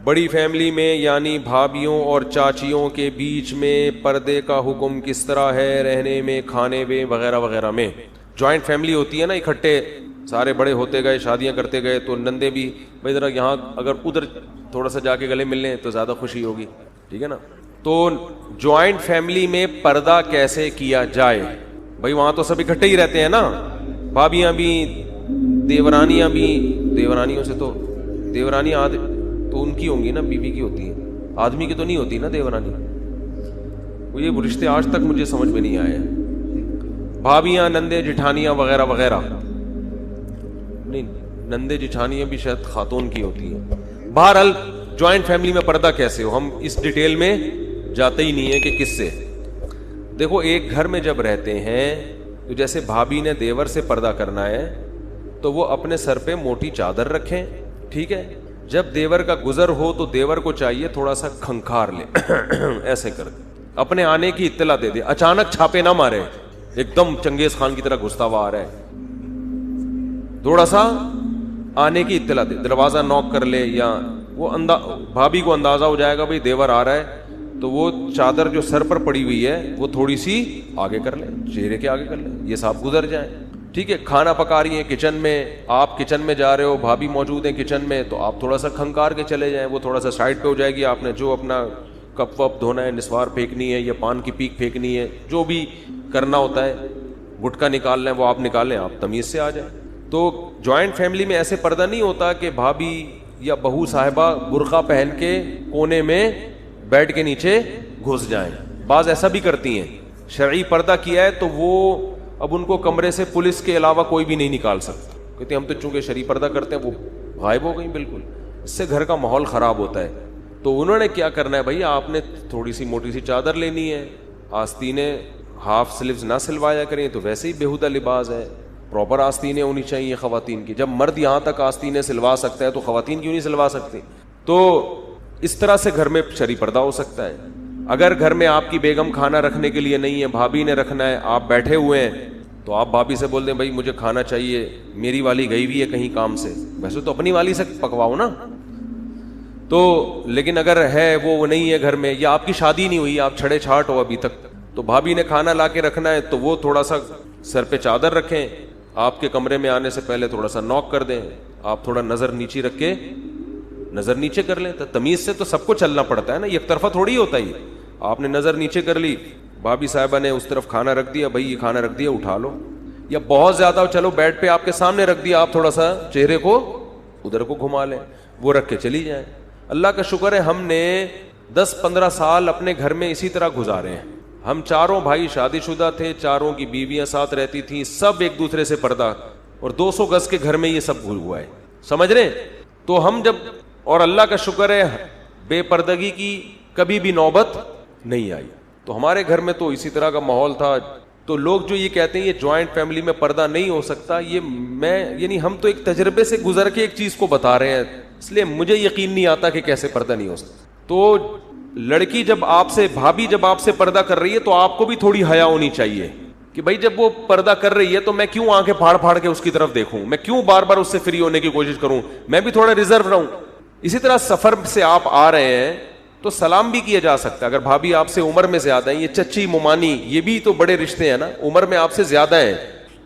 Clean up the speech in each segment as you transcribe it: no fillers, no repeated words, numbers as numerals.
بڑی فیملی میں یعنی بھابھیوں اور چاچیوں کے بیچ میں پردے کا حکم کس طرح ہے رہنے میں، کھانے میں وغیرہ وغیرہ میں؟ جوائنٹ فیملی ہوتی ہے نا، اکٹھے سارے بڑے ہوتے گئے، شادیاں کرتے گئے، تو نندے بھی بھائی ذرا یہاں اگر ادھر تھوڑا سا جا کے گلے مل لیں تو زیادہ خوشی ہوگی، ٹھیک ہے نا؟ تو جوائنٹ فیملی میں پردہ کیسے کیا جائے؟ بھائی وہاں تو سب اکٹھے ہی رہتے ہیں نا، بھابیاں بھی، دیورانیاں بھی، دیورانیوں سے تو دیورانیاں تو ان کی ہوں گی نا، بیوی کی ہوتی ہیں، آدمی کی تو نہیں ہوتی نا دیورانی۔ یہ رشتے آج تک مجھے سمجھ میں نہیں آئے، بھابیاں، نندے، جٹھانیاں وغیرہ وغیرہ، نہیں نندے جٹھانیاں بھی شاید خاتون کی ہوتی ہیں۔ بہرحال جوائنٹ فیملی میں پردہ کیسے ہو، ہم اس ڈیٹیل میں جاتے ہی نہیں ہیں کہ کس سے۔ دیکھو ایک گھر میں جب رہتے ہیں تو جیسے بھابی نے دیور سے پردہ کرنا ہے تو وہ اپنے سر پہ موٹی چادر رکھیں، ٹھیک ہے؟ جب دیور کا گزر ہو تو دیور کو چاہیے تھوڑا سا کھنکھار لے، ایسے کر دے، اپنے آنے کی اطلاع دے دے، اچانک چھاپے نہ مارے، ایک دم چنگیز خان کی طرح گھستا ہوا آ رہا ہے، تھوڑا سا آنے کی اطلاع دے، دروازہ نوک کر لے، یا وہ بھابی کو اندازہ ہو جائے گا بھئی دیور آ رہا ہے، تو وہ چادر جو سر پر پڑی ہوئی ہے وہ تھوڑی سی آگے کر لیں، چہرے کے آگے کر لیں، یہ صاحب گزر جائیں، ٹھیک ہے؟ کھانا پکا رہی ہیں کچن میں، آپ کچن میں جا رہے ہو، بھابی موجود ہیں کچن میں، تو آپ تھوڑا سا کھنکار کے چلے جائیں، وہ تھوڑا سا سائڈ پہ ہو جائے گی، آپ نے جو اپنا کپ وپ دھونا ہے، نسوار پھینکنی ہے یا پان کی پیک پھینکنی ہے، جو بھی کرنا ہوتا ہے، گٹکا نکالنا ہے وہ آپ نکالیں، آپ تمیز سے آ جائیں۔ تو جوائنٹ فیملی میں ایسے پردہ نہیں ہوتا کہ بھابی یا بہو صاحبہ برقع پہن کے کونے میں بیڈ کے نیچے گھس جائیں، بعض ایسا بھی کرتی ہیں، شرعی پردہ کیا ہے تو وہ اب ان کو کمرے سے پولیس کے علاوہ کوئی بھی نہیں نکال سکتا، کہتے ہیں ہم تو چونکہ شرعی پردہ کرتے ہیں، وہ غائب ہو گئی بالکل، اس سے گھر کا ماحول خراب ہوتا ہے۔ تو انہوں نے کیا کرنا ہے بھائی، آپ نے تھوڑی سی موٹی سی چادر لینی ہے، آستینیں ہاف سلیوز نہ سلوایا کریں، تو ویسے ہی بیہودہ لباس ہے، پراپر آستینیں ہونی چاہیے خواتین کی، جب مرد یہاں تک آستینیں سلوا سکتا ہے تو خواتین کیوں نہیں سلوا سکتی؟ تو اس طرح سے گھر میں شرعی پردہ ہو سکتا ہے۔ اگر گھر میں آپ کی بیگم کھانا رکھنے کے لیے نہیں ہے، بھابی نے رکھنا ہے، آپ بیٹھے ہوئے ہیں، تو آپ بھابی سے بول دیں بھائی مجھے کھانا چاہیے، میری والی گئی ہوئی ہے کہیں کام سے، ویسے تو اپنی والی سے پکواؤ نا، تو لیکن اگر ہے وہ نہیں ہے گھر میں، یا آپ کی شادی نہیں ہوئی، آپ چھڑے چھاٹ ہو ابھی تک، تو بھابی نے کھانا لا کے رکھنا ہے، تو وہ تھوڑا سا سر پہ چادر رکھیں، آپ کے کمرے میں آنے سے پہلے تھوڑا سا نوک کر دیں، آپ تھوڑا نظر نیچی رکھ کے نظر نیچے کر لیں، تو تمیز سے تو سب کو چلنا پڑتا ہے نا، یہ ایک طرفہ تھوڑی ہوتا ہی، آپ نے نظر نیچے کر لی، بھابی صاحبہ نے اس طرف کھانا رکھ دیا، بھائی یہ کھانا رکھ دیا اٹھا لو، یا بہت زیادہ چلو بیڈ پہ آپ کے سامنے رکھ دیا، آپ تھوڑا سا چہرے کو ادھر کو گھما لیں، وہ رکھ کے چلی جائیں۔ اللہ کا شکر ہے ہم نے 10-15 سال اپنے گھر میں اسی طرح گزارے ہیں، ہم چاروں بھائی شادی شدہ تھے، چاروں کی بیویاں ساتھ رہتی تھیں، سب ایک دوسرے سے پردہ، اور 200 گز کے گھر میں یہ سب ہوا ہے، سمجھ رہے؟ تو ہم جب، اور اللہ کا شکر ہے بے پردگی کی کبھی بھی نوبت نہیں آئی، تو ہمارے گھر میں تو اسی طرح کا ماحول تھا۔ تو لوگ جو یہ کہتے ہیں یہ جوائنٹ فیملی میں پردہ نہیں ہو سکتا، یہ یعنی ہم تو ایک تجربے سے گزر کے ایک چیز کو بتا رہے ہیں، اس لیے مجھے یقین نہیں آتا کہ کیسے پردہ نہیں ہو سکتا۔ تو لڑکی جب آپ سے، بھابی جب آپ سے پردہ کر رہی ہے تو آپ کو بھی تھوڑی حیا ہونی چاہیے کہ بھائی جب وہ پردہ کر رہی ہے تو میں کیوں آنکھیں پھاڑ پھاڑ کے اس کی طرف دیکھوں، میں کیوں بار بار اس سے فری ہونے کی کوشش کروں، میں بھی تھوڑا ریزرو رہوں۔ اسی طرح سفر سے آپ آ رہے ہیں تو سلام بھی کیا جا سکتا ہے، اگر بھابی آپ سے عمر میں زیادہ ہیں، یہ چچی ممانی یہ بھی تو بڑے رشتے ہیں نا، عمر میں آپ سے زیادہ ہیں،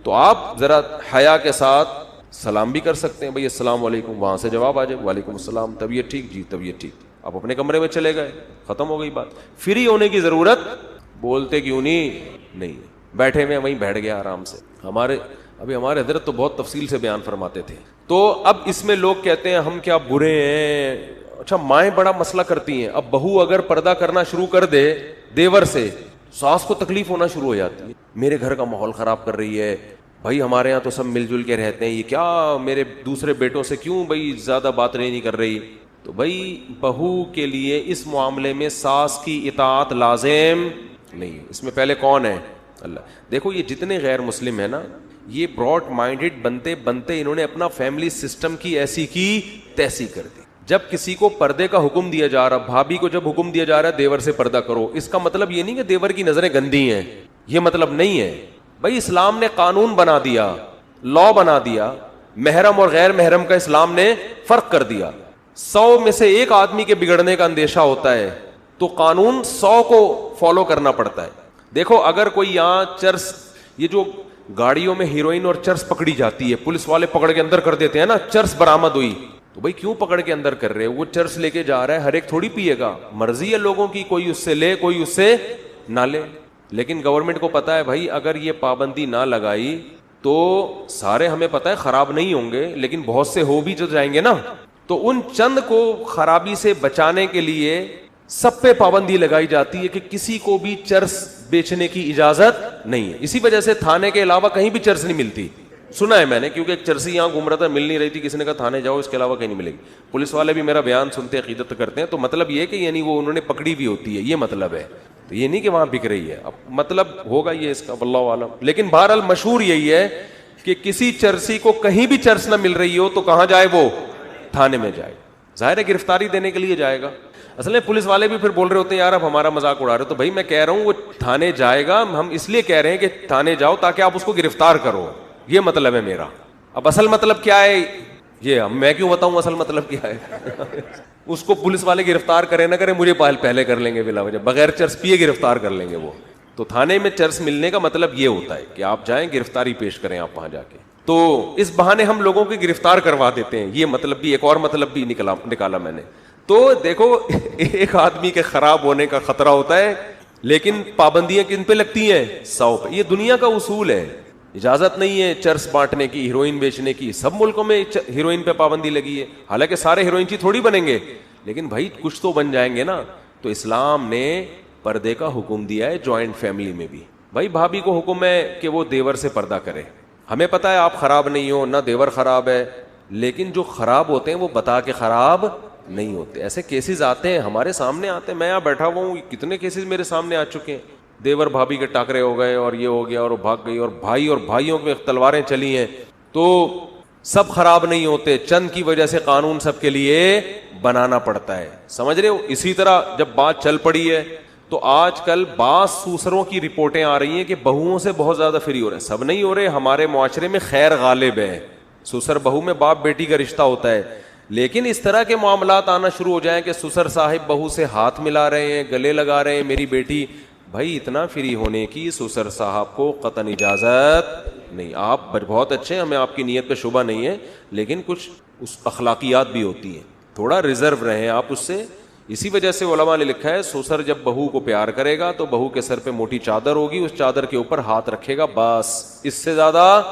تو آپ ذرا حیا کے ساتھ سلام بھی کر سکتے ہیں، بھائی السلام علیکم، وہاں سے جواب آ جائے وعلیکم السلام، طبیعت ٹھیک؟ جی طبیعت ٹھیک، آپ اپنے کمرے میں چلے گئے، ختم ہو گئی بات، فری ہونے کی ضرورت بولتے کیوں نہیں، بیٹھے ہوئے وہیں بیٹھ گیا آرام سے۔ ہمارے حضرت تو بہت تفصیل سے بیان فرماتے تھے۔ تو اب اس میں لوگ کہتے ہیں ہم کیا برے ہیں، اچھا مائیں بڑا مسئلہ کرتی ہیں، اب بہو اگر پردہ کرنا شروع کر دے دیور سے، ساس کو تکلیف ہونا شروع ہو جاتی ہے، میرے گھر کا ماحول خراب کر رہی ہے، بھائی ہمارے یہاں تو سب مل جل کے رہتے ہیں، یہ کیا میرے دوسرے بیٹوں سے کیوں بھائی زیادہ بات نہیں کر رہی؟ تو بھائی بہو کے لیے اس معاملے میں ساس کی اطاعت لازم نہیں ہے، اس میں پہلے کون ہے؟ اللہ۔ دیکھو یہ جتنے غیر مسلم ہیں نا، یہ براڈ مائنڈڈ بنتے بنتے انہوں نے اپنا فیملی سسٹم کی ایسی کی تیسی کر دی۔ جب کسی کو پردے کا حکم دیا جا رہا، بھابی کو جب حکم دیا جا رہا ہے دیور سے پردہ کرو، اس کا مطلب یہ نہیں کہ دیور کی نظریں گندی ہیں، یہ مطلب نہیں ہے بھائی، اسلام نے قانون بنا دیا، لا بنا دیا، محرم اور غیر محرم کا اسلام نے فرق کر دیا۔ 100 میں سے ایک آدمی کے بگڑنے کا اندیشہ ہوتا ہے تو قانون 100 کو فالو کرنا پڑتا ہے. دیکھو اگر کوئی یہاں چرس, یہ جو گاڑیوں میں ہیروئن اور چرس پکڑی جاتی ہے, پولیس والے پکڑ کے اندر کر دیتے ہیں نا, چرس برآمد ہوئی, تو بھائی کیوں پکڑ کے اندر کر رہے, وہ چرس لے کے جا رہا ہے, ہر ایک تھوڑی پیے گا, مرضی ہے لوگوں کی, کوئی اس سے لے کوئی اس سے نہ لے. لیکن گورنمنٹ کو پتا ہے بھائی اگر یہ پابندی نہ لگائی تو سارے ہمیں پتا ہے خراب نہیں ہوں گے, لیکن بہت سے ہو بھی جو جائیں گے نا, تو ان چند کو خرابی سے بچانے کے لیے سب پہ پابندی لگائی جاتی ہے کہ کسی کو بھی چرس بیچنے کی اجازت نہیں ہے. اسی وجہ سے تھانے کے علاوہ کہیں بھی چرس نہیں ملتی, سنا ہے میں نے, کیونکہ ایک چرسی یہاں گھوم رہا تھا, مل نہیں رہی تھی, کسی نے کہا تھانے جاؤ اس کے علاوہ کہیں نہیں ملے گی. پولیس والے بھی میرا بیان سنتے عقیدت کرتے ہیں, تو مطلب یہ کہ یعنی وہ انہوں نے پکڑی بھی ہوتی ہے, یہ مطلب ہے, تو یہ نہیں کہ وہاں بک رہی ہے. اب مطلب ہوگا یہ اس کا واللہ عالم. لیکن بہرحال مشہور یہی ہے کہ کسی چرسی کو کہیں بھی چرس نہ مل رہی ہو تو کہاں جائے, وہ تھانے میں جائے. ظاہر ہے گرفتاری دینے کے لیے جائے گا. اصل میں پولیس والے بھی پھر بول رہے ہوتے ہیں یار اب ہمارا مذاق اڑا رہے, تو بھائی میں کہہ رہا ہوں وہ تھانے جائے گا, ہم اس لیے کہہ رہے ہیں کہ تھانے جاؤ تاکہ آپ اس کو گرفتار کرو, یہ مطلب ہے میرا. اب اصل مطلب کیا ہے یہ میں کیوں بتاؤں اصل مطلب کیا ہے اس کو پولیس والے گرفتار کرے نہ کرے, مجھے پہلے کر لیں گے بلا وجہ, بغیر چرس پیے گرفتار کر لیں گے وہ. تو تھانے میں چرس ملنے کا مطلب یہ ہوتا ہے کہ آپ جائیں گرفتاری پیش کریں آپ وہاں جا کے. تو اس بہانے ہم لوگوں کی گرفتار کروا دیتے ہیں, یہ مطلب بھی ایک اور مطلب بھی نکالا میں نے. تو دیکھو ایک آدمی کے خراب ہونے کا خطرہ ہوتا ہے, لیکن پابندیاں کن پہ لگتی ہیں, 100 پہ. یہ دنیا کا اصول ہے, اجازت نہیں ہے چرس بانٹنے کی, ہیروئن بیچنے کی. سب ملکوں میں ہیروئن پہ پابندی لگی ہے, حالانکہ سارے ہیروئن چی تھوڑی بنیں گے, لیکن بھائی کچھ تو بن جائیں گے نا. تو اسلام نے پردے کا حکم دیا ہے جوائنٹ فیملی میں بھی. بھائی بھابھی کو حکم ہے کہ وہ دیور سے پردہ کرے. ہمیں پتا ہے آپ خراب نہیں ہو, نہ دیور خراب ہے, لیکن جو خراب ہوتے ہیں وہ بتا کے خراب نہیں ہوتے. ایسے کیسز آتے ہیں ہمارے سامنے آتے ہیں, میں یہاں بیٹھا ہوا ہوں, کتنے کیسز میرے سامنے آ چکے ہیں. دیور بھابھی کے ٹاکرے ہو گئے اور یہ ہو گیا اور وہ بھاگ گئی, اور بھائی اور بھائیوں میں تلواریں چلی ہیں. تو سب خراب نہیں ہوتے, چند کی وجہ سے قانون سب کے لیے بنانا پڑتا ہے, سمجھ رہے ہو. اسی طرح جب بات چل پڑی ہے تو آج کل بعض سوسروں کی رپورٹیں آ رہی ہیں کہ بہوؤں سے بہت زیادہ فری ہو رہے ہیں. سب نہیں ہو رہے, ہمارے معاشرے میں خیر غالب ہے, سسر بہو میں باپ بیٹی کا رشتہ ہوتا ہے, لیکن اس طرح کے معاملات آنا شروع ہو جائیں کہ سسر صاحب بہو سے ہاتھ ملا رہے ہیں, گلے لگا رہے ہیں, میری بیٹی. بھائی اتنا فری ہونے کی سسر صاحب کو قطعاً اجازت نہیں. آپ بہت اچھے, ہمیں آپ کی نیت پہ شبہ نہیں ہے, لیکن کچھ اس اخلاقیات بھی ہوتی ہیں, تھوڑا ریزرو رہیں آپ اس سے. اسی وجہ سے علماء نے لکھا ہے سسر جب بہو کو پیار کرے گا تو بہو کے سر پہ موٹی چادر ہوگی, اس چادر کے اوپر ہاتھ رکھے گا, بس اس سے زیادہ.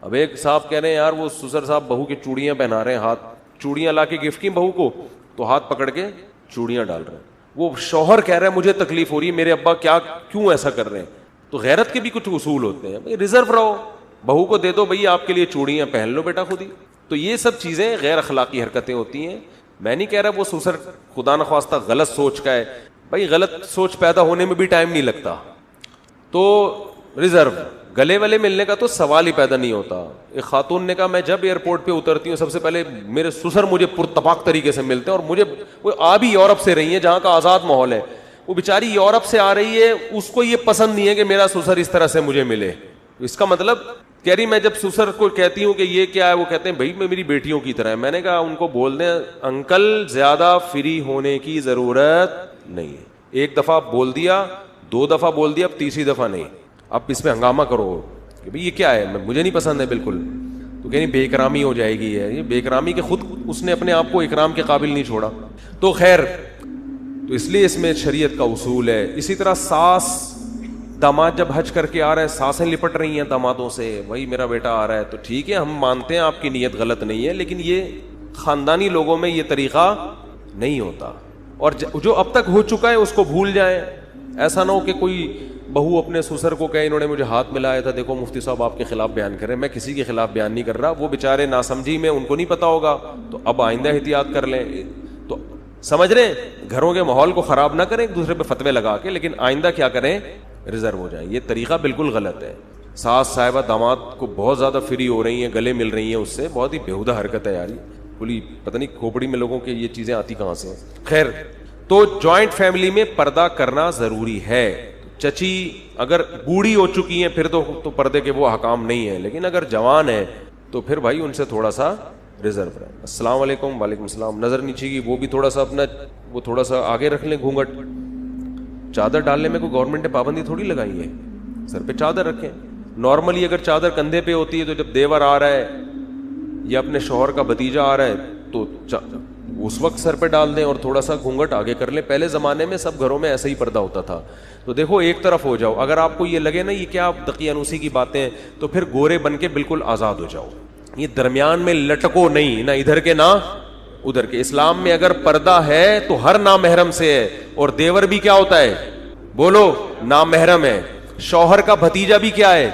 اب ایک صاحب کہہ رہے ہیں یار وہ سسر صاحب بہو کی چوڑیاں پہنا رہے ہیں, ہاتھ چوڑیاں لا کے گفٹ کی بہو کو, تو ہاتھ پکڑ کے چوڑیاں ڈال رہے ہیں. وہ شوہر کہہ رہا ہے مجھے تکلیف ہو رہی ہے, میرے ابا کیوں ایسا کر رہے ہیں. تو غیرت کے بھی کچھ اصول ہوتے ہیں, بھائی ریزرو رہو, بہو کو دے دو بھائی آپ کے لیے چوڑیاں, پہن لو بیٹا خود ہی. تو یہ سب چیزیں غیر اخلاقی حرکتیں ہوتی ہیں. میں نہیں کہہ رہا وہ سسر خدا نخواستہ غلط سوچ کا ہے, بھائی غلط سوچ پیدا ہونے میں بھی ٹائم نہیں لگتا, تو ریزرو. گلے والے ملنے کا تو سوال ہی پیدا نہیں ہوتا. ایک خاتون نے کہا میں جب ایئرپورٹ پہ اترتی ہوں سب سے پہلے میرے سسر مجھے پرتپاک طریقے سے ملتے ہیں, اور مجھے وہ آ بھی یورپ سے رہی ہیں جہاں کا آزاد ماحول ہے, وہ بیچاری یورپ سے آ رہی ہے, اس کو یہ پسند نہیں ہے کہ میرا سسر اس طرح سے مجھے ملے. اس کا مطلب کہہ رہی میں جب سسر کو کہتی ہوں کہ یہ کیا ہے, وہ کہتے ہیں بھائی میں میری بیٹیوں کی طرح ہے. میں نے کہا ان کو بول دیں انکل زیادہ فری ہونے کی ضرورت نہیں ہے. ایک دفعہ بول دیا, 2 دفعہ بول دیا, اب تیسری دفعہ نہیں. اب اس میں ہنگامہ کرو کہ بھئی یہ کیا ہے, مجھے نہیں پسند ہے بالکل. تو کہیں بے اکرامی ہو جائے گی. ہے یہ بے اکرامی کے خود اس نے اپنے آپ کو اکرام کے قابل نہیں چھوڑا. تو خیر, تو اس لیے اس میں شریعت کا اصول ہے. اسی طرح ساس داماد جب حج کر کے آ رہا ہے, ساسیں لپٹ رہی ہیں دامادوں سے, وہی میرا بیٹا آ رہا ہے, تو ٹھیک ہے ہم مانتے ہیں آپ کی نیت غلط نہیں ہے, لیکن یہ خاندانی لوگوں میں یہ طریقہ نہیں ہوتا. اور جو اب تک ہو چکا ہے اس کو بھول جائیں. ایسا نہ ہو کہ کوئی بہو اپنے سسر کو کہے انہوں نے مجھے ہاتھ ملایا تھا, دیکھو مفتی صاحب آپ کے خلاف بیان کر رہے ہیں. میں کسی کے خلاف بیان نہیں کر رہا, وہ بیچارے ناسمجھی میں ان کو نہیں پتا ہوگا, تو اب آئندہ احتیاط کر لیں. تو سمجھ رہے ہیں, گھروں کے ماحول کو خراب نہ کریں ایک دوسرے پہ فتوے لگا کے, لیکن آئندہ کیا کریں, ریزرو ہو جائیں. یہ طریقہ بالکل غلط ہے. ساس صاحبہ داماد کو بہت زیادہ فری ہو رہی ہیں, گلے مل رہی ہیں, اس سے بہت ہی بےہودہ حرکت ہے یار. کھلی پتہ نہیں کھوپڑی میں لوگوں کے یہ چیزیں آتی کہاں سے. خیر, تو جوائنٹ فیملی میں پردہ کرنا ضروری ہے. چچی اگر بوڑھی ہو چکی ہیں پھر تو پردے کے وہ احکام نہیں ہیں, لیکن اگر جوان ہے تو پھر بھائی ان سے تھوڑا سا ریزرو رہے. السلام علیکم. وعلیکم السلام. نظر نیچے کی وہ بھی تھوڑا سا اپنا وہ تھوڑا سا آگے رکھ لیں گھونگھٹ. چادر ڈالنے میں کوئی گورنمنٹ نے پابندی تھوڑی لگائی ہے, سر پہ چادر رکھیں. نارملی اگر چادر کندھے پہ ہوتی ہے تو جب دیور آ رہا ہے یا اپنے شوہر کا بھتیجا آ رہا ہے تو اس وقت سر پہ ڈال دیں اور تھوڑا سا گھونگھٹ آگے کر لیں. پہلے زمانے میں سب گھروں میں ایسا ہی پردہ ہوتا تھا. تو دیکھو ایک طرف ہو جاؤ. اگر آپ کو یہ لگے نا یہ کیا دقیانوسی کی باتیں ہیں, تو پھر گورے بن کے بالکل آزاد ہو جاؤ. یہ درمیان میں لٹکو نہیں, نہ ادھر کے نہ ادھر کے. اسلام میں اگر پردہ ہے تو ہر نامحرم سے ہے, اور دیور بھی کیا ہوتا ہے, بولو, نامحرم ہے. شوہر کا بھتیجا بھی کیا ہے,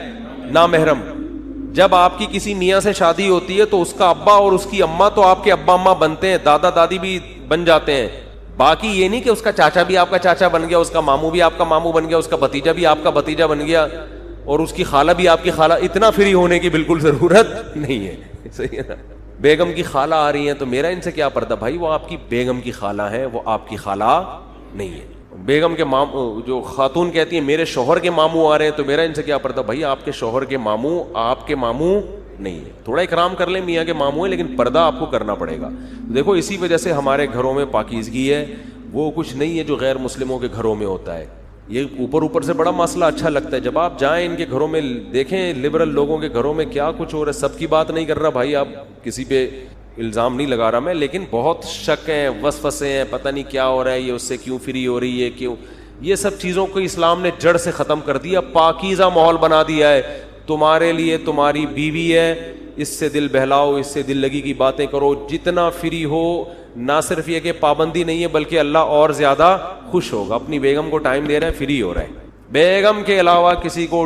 نامحرم. جب آپ کی کسی میاں سے شادی ہوتی ہے تو اس کا ابا اور اس کی اماں تو آپ کے ابا اماں بنتے ہیں, دادا دادی بھی بن جاتے ہیں. باقی یہ نہیں کہ اس کا چاچا بھی آپ کا چاچا بن گیا, اس کا ماموں بھی آپ کا ماموں بن گیا, اس کا بھتیجا بھی آپ کا بھتیجا بن گیا, اور اس کی خالہ بھی آپ کی خالہ. اتنا فری ہونے کی بالکل ضرورت نہیں ہے. صحیح ہے نا. بیگم کی خالہ آ رہی ہیں تو میرا ان سے کیا پردہ بھائی, وہ آپ کی بیگم کی خالہ ہے, وہ آپ کی خالہ نہیں ہے. بیگم کے جو خاتون کہتی ہے میرے شوہر کے ماموں آ رہے ہیں تو میرا ان سے کیا پردہ بھائی, آپ کے شوہر کے ماموں آپ کے ماموں نہیں ہے. تھوڑا اکرام کر لیں, میاں کے ماموں ہیں, لیکن پردہ آپ کو کرنا پڑے گا. دیکھو اسی وجہ سے ہمارے گھروں میں پاکیزگی ہے, وہ کچھ نہیں ہے جو غیر مسلموں کے گھروں میں ہوتا ہے. یہ اوپر سے بڑا مسئلہ اچھا لگتا ہے, جب آپ جائیں ان کے گھروں میں دیکھیں لبرل لوگوں کے گھروں میں کیا کچھ ہو رہا ہے. سب کی بات نہیں کر رہا بھائی, آپ کسی پہ الزام نہیں لگا رہا میں, لیکن بہت شک ہیں, وسوسے ہیں, پتہ نہیں کیا ہو رہا ہے, یہ اس سے کیوں فری ہو رہی ہے, کیوں. یہ سب چیزوں کو اسلام نے جڑ سے ختم کر دیا, پاکیزہ ماحول بنا دیا ہے. تمہارے لیے تمہاری بیوی ہے, اس سے دل بہلاؤ, اس سے دل لگی کی باتیں کرو, جتنا فری ہو. نہ صرف یہ کہ پابندی نہیں ہے بلکہ اللہ اور زیادہ خوش ہوگا. اپنی بیگم کو ٹائم دے رہا ہے, فری ہو رہا ہے. بیگم کے علاوہ کسی کو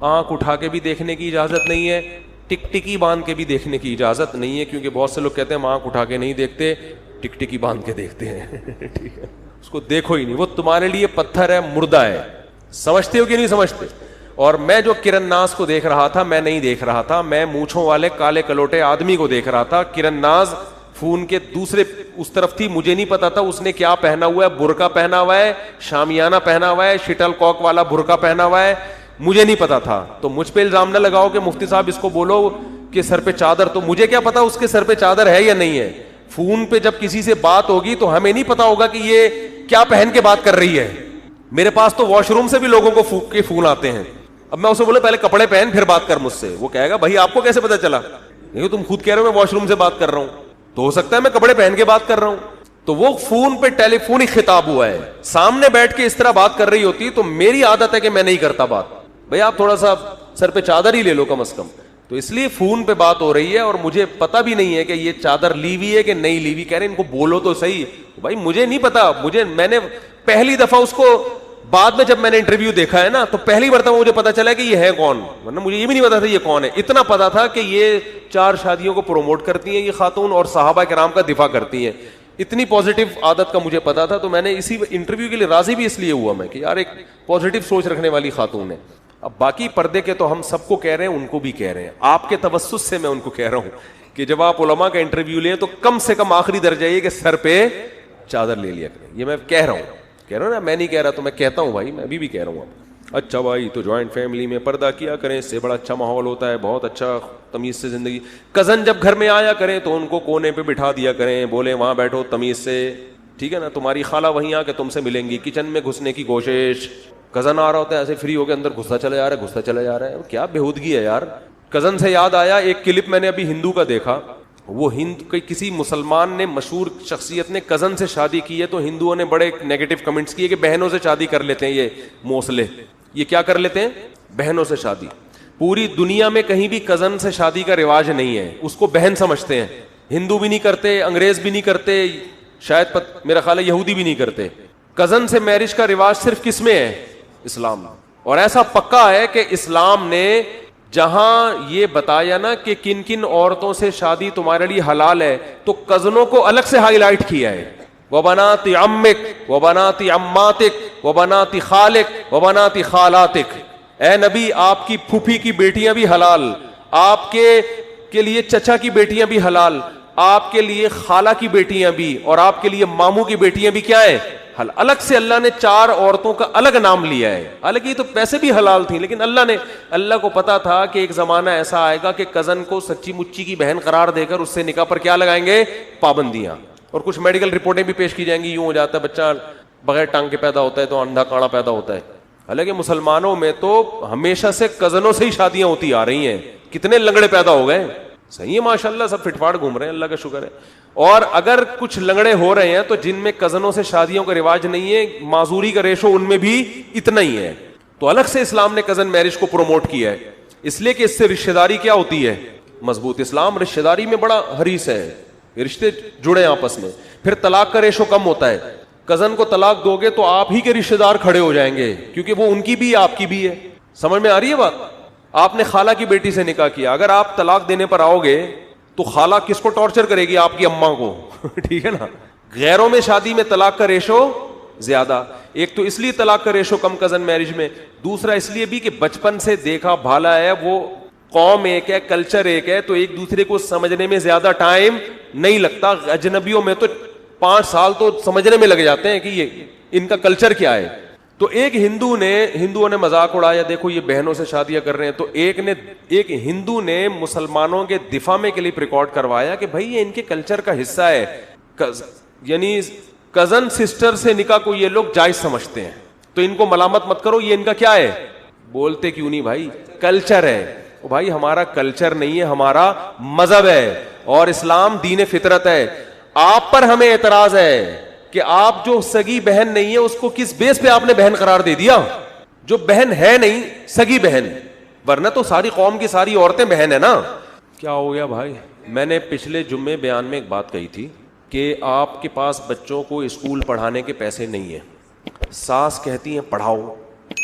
آنکھ اٹھا کے بھی دیکھنے کی اجازت نہیں ہے, ٹکٹکی باندھ کے بھی دیکھنے کی اجازت نہیں ہے, کیونکہ بہت سے لوگ کہتے ہیں ہم آنکھ اٹھا کے نہیں دیکھتے, ٹکٹکی باندھ کے دیکھتے ہیں. ٹھیک ہے, اس کو دیکھو ہی نہیں, وہ تمہارے لیے پتھر ہے, مردہ ہے. سمجھتے ہو کہ نہیں سمجھتے؟ اور میں جو کرن ناز کو دیکھ رہا تھا, میں نہیں دیکھ رہا تھا, میں مونچھوں والے کالے کلوٹے آدمی کو دیکھ رہا تھا. کرن ناز فون کے دوسرے اس طرف تھی, مجھے نہیں پتا تھا اس نے کیا پہنا ہوا ہے. برقع پہنا ہوا ہے, شامیانہ پہنا ہوا ہے, شٹل کاک والا برقع پہنا ہوا ہے, مجھے نہیں پتا تھا. تو مجھ پہ الزام نہ لگاؤ کہ مفتی صاحب اس کو بولو کہ سر پہ چادر, تو مجھے کیا پتا اس کے سر پہ چادر ہے یا نہیں ہے. فون پہ جب کسی سے بات ہوگی تو ہمیں نہیں پتا ہوگا کہ یہ کیا پہن کے بات کر رہی ہے. میرے پاس تو واش روم سے بھی لوگوں کو کے فون آتے ہیں. اب میں اسے بولے پہلے کپڑے پہن پھر بات کر مجھ سے, وہ کہے گا بھائی آپ کو کیسے پتا چلا؟ نہیں تم خود کہہ رہے ہو میں واش روم سے بات کر رہا ہوں, تو ہو سکتا ہے میں کپڑے پہن کے بات کر رہا ہوں. تو وہ فون پہ ٹیلی فونک خطاب ہوا ہے, سامنے بیٹھ کے اس طرح بات کر رہی ہوتی تو میری عادت ہے کہ میں نہیں کرتا بات. بھائی آپ تھوڑا سا سر پہ چادر ہی لے لو کم از کم. تو اس لیے فون پہ بات ہو رہی ہے اور مجھے پتا بھی نہیں ہے کہ یہ چادر لی ہوئی ہے کہ نہیں لی ہوئی. کہہ رہے ان کو بولو تو صحیح. بھائی مجھے نہیں پتا, میں نے پہلی دفعہ اس کو بعد میں جب میں نے انٹرویو دیکھا ہے نا تو پہلی مرتبہ مجھے پتا چلا کہ یہ ہے کون, ورنہ مجھے یہ بھی نہیں پتا تھا یہ کون ہے. اتنا پتا تھا کہ یہ 4 شادیوں کو پروموٹ کرتی ہیں یہ خاتون, اور صحابہ کرام کا دفاع کرتی ہیں. اتنی پازیٹیو عادت کا مجھے پتا تھا. تو میں نے اسی انٹرویو کے لیے راضی بھی اس لیے ہوا میں کہ یار ایک پازیٹیو سوچ رکھنے والی خاتون ہے. اب باقی پردے کے تو ہم سب کو کہہ رہے ہیں, ان کو بھی کہہ رہے ہیں. آپ کے توسط سے میں ان کو کہہ رہا ہوں کہ جب آپ علماء کا انٹرویو لیں تو کم سے کم آخری درجہ یہ کہ سر پہ چادر لے لیا کریں. یہ میں کہہ رہا ہوں نا, میں نہیں کہہ رہا, تو میں کہتا ہوں بھائی, میں ابھی بھی کہہ رہا ہوں. اچھا بھائی, تو جوائنٹ فیملی میں پردہ کیا کریں, اس سے بڑا اچھا ماحول ہوتا ہے, بہت اچھا تمیز سے زندگی. کزن جب گھر میں آیا کریں تو ان کو کونے پہ بٹھا دیا کریں, بولے وہاں بیٹھو تمیز سے, ٹھیک ہے نا. تمہاری خالہ وہیں آ کے تم سے ملیں گی. کچن میں گھسنے کی کوشش, کزن آ رہا ہوتا ہے ایسے فری ہو کے اندر گھستا چلا جا رہا ہے, کیا بےہودگی ہے یار. کزن سے یاد آیا, ایک کلپ میں نے ابھی ہندو کا دیکھا. وہ کسی مسلمان نے, مشہور شخصیت نے کزن سے شادی کی ہے, تو ہندوؤں نے بڑے نیگیٹو کمنٹس کیے کہ بہنوں سے شادی کر لیتے ہیں یہ موسلے. یہ کیا کر لیتے ہیں؟ بہنوں سے شادی. پوری دنیا میں کہیں بھی کزن سے شادی کا رواج نہیں ہے, اس کو بہن سمجھتے ہیں. ہندو بھی نہیں کرتے, انگریز بھی نہیں کرتے, شاید میرا خیال ہے یہودی بھی نہیں کرتے. کزن سے میرج کا رواج صرف کس میں ہے؟ اسلام. اور ایسا پکا ہے کہ اسلام نے جہاں یہ بتایا نا کہ کن کن عورتوں سے شادی تمہارے لیے حلال ہے, تو کزنوں کو الگ سے ہائی لائٹ کیا ہے. وبنات عمک وبنات عماتک وبنات خالک وبنات خالاتک. اے نبی, آپ کی پھوپھی کی بیٹیاں بھی حلال, آپ کے لیے چچا کی بیٹیاں بھی حلال, آپ کے لیے خالہ کی بیٹیاں بھی, اور آپ کے لیے ماموں کی بیٹیاں بھی کیا ہیں؟ الگ سے اللہ نے 4 عورتوں کا الگ نام لیا ہے. حالانکہ تو پیسے بھی حلال تھیں, لیکن اللہ کو پتا تھا کہ ایک زمانہ ایسا آئے گا کہ کزن کو سچی مچی کی بہن قرار دے کر اس سے نکاح پر کیا لگائیں گے, پابندیاں. اور کچھ میڈیکل رپورٹیں بھی پیش کی جائیں گی, یوں ہو جاتا ہے بچہ بغیر ٹانگ کے پیدا ہوتا ہے تو اندھا کاڑا پیدا ہوتا ہے. حالانکہ مسلمانوں میں تو ہمیشہ سے کزنوں سے ہی شادیاں ہوتی آ رہی ہیں. کتنے لنگڑے پیدا ہو گئے, صحیح ہے ماشاءاللہ, سب فٹ فاٹ گھوم رہے ہیں, اللہ کا شکر ہے. اور اگر کچھ لنگڑے ہو رہے ہیں تو جن میں کزنوں سے شادیوں کا رواج نہیں ہے, معذوری کا ریشو ان میں بھی اتنا ہی ہے. تو الگ سے اسلام نے کزن میرج کو پروموٹ کیا ہے, اس لیے کہ اس سے رشتہ داری کیا ہوتی ہے, مضبوط. اسلام رشتہ داری میں بڑا حریص ہے, رشتے جڑے آپس میں. پھر طلاق کا ریشو کم ہوتا ہے. کزن کو طلاق دو گے تو آپ ہی کے رشتہ دار کھڑے ہو جائیں گے, کیونکہ وہ ان کی بھی آپ کی بھی ہے. سمجھ میں آ رہی ہے بات؟ آپ نے خالہ کی بیٹی سے نکاح کیا, اگر آپ طلاق دینے پر آؤ گے تو خالہ کس کو ٹارچر کرے گی, آپ کی اماں کو. ٹھیک ہے نا. غیروں میں شادی میں طلاق کا ریشو زیادہ. ایک تو اس لیے طلاق کا ریشو کم کزن میرج میں, دوسرا اس لیے بھی کہ بچپن سے دیکھا بھالا ہے, وہ قوم ایک ہے, کلچر ایک ہے, تو ایک دوسرے کو سمجھنے میں زیادہ ٹائم نہیں لگتا. اجنبیوں میں تو 5 سال تو سمجھنے میں لگ جاتے ہیں کہ یہ ان کا کلچر کیا ہے. تو ایک ہندوؤں نے مذاق اڑایا, دیکھو یہ بہنوں سے شادیاں کر رہے ہیں. تو ایک ہندو نے مسلمانوں کے دفاع میں کلپ ریکارڈ کروایا کہ بھائی یہ ان کے کلچر کا حصہ ہے, یعنی کزن سسٹر سے نکاح کو یہ لوگ جائز سمجھتے ہیں, تو ان کو ملامت مت کرو, یہ ان کا کیا ہے. بولتے کیوں نہیں بھائی, کلچر ہے. بھائی ہمارا کلچر نہیں ہے, ہمارا مذہب ہے, اور اسلام دین فطرت ہے. آپ پر ہمیں اعتراض ہے کہ آپ جو سگی بہن نہیں ہے اس کو کس بیس پہ آپ نے بہن قرار دے دیا, جو بہن ہے نہیں, سگی بہن. ورنہ تو ساری قوم کی ساری عورتیں بہن ہیں نا. کیا ہو گیا بھائی, میں نے پچھلے جمعے بیان میں ایک بات کہی تھی کہ آپ کے پاس بچوں کو اسکول پڑھانے کے پیسے نہیں ہیں. ساس کہتی ہیں پڑھاؤ,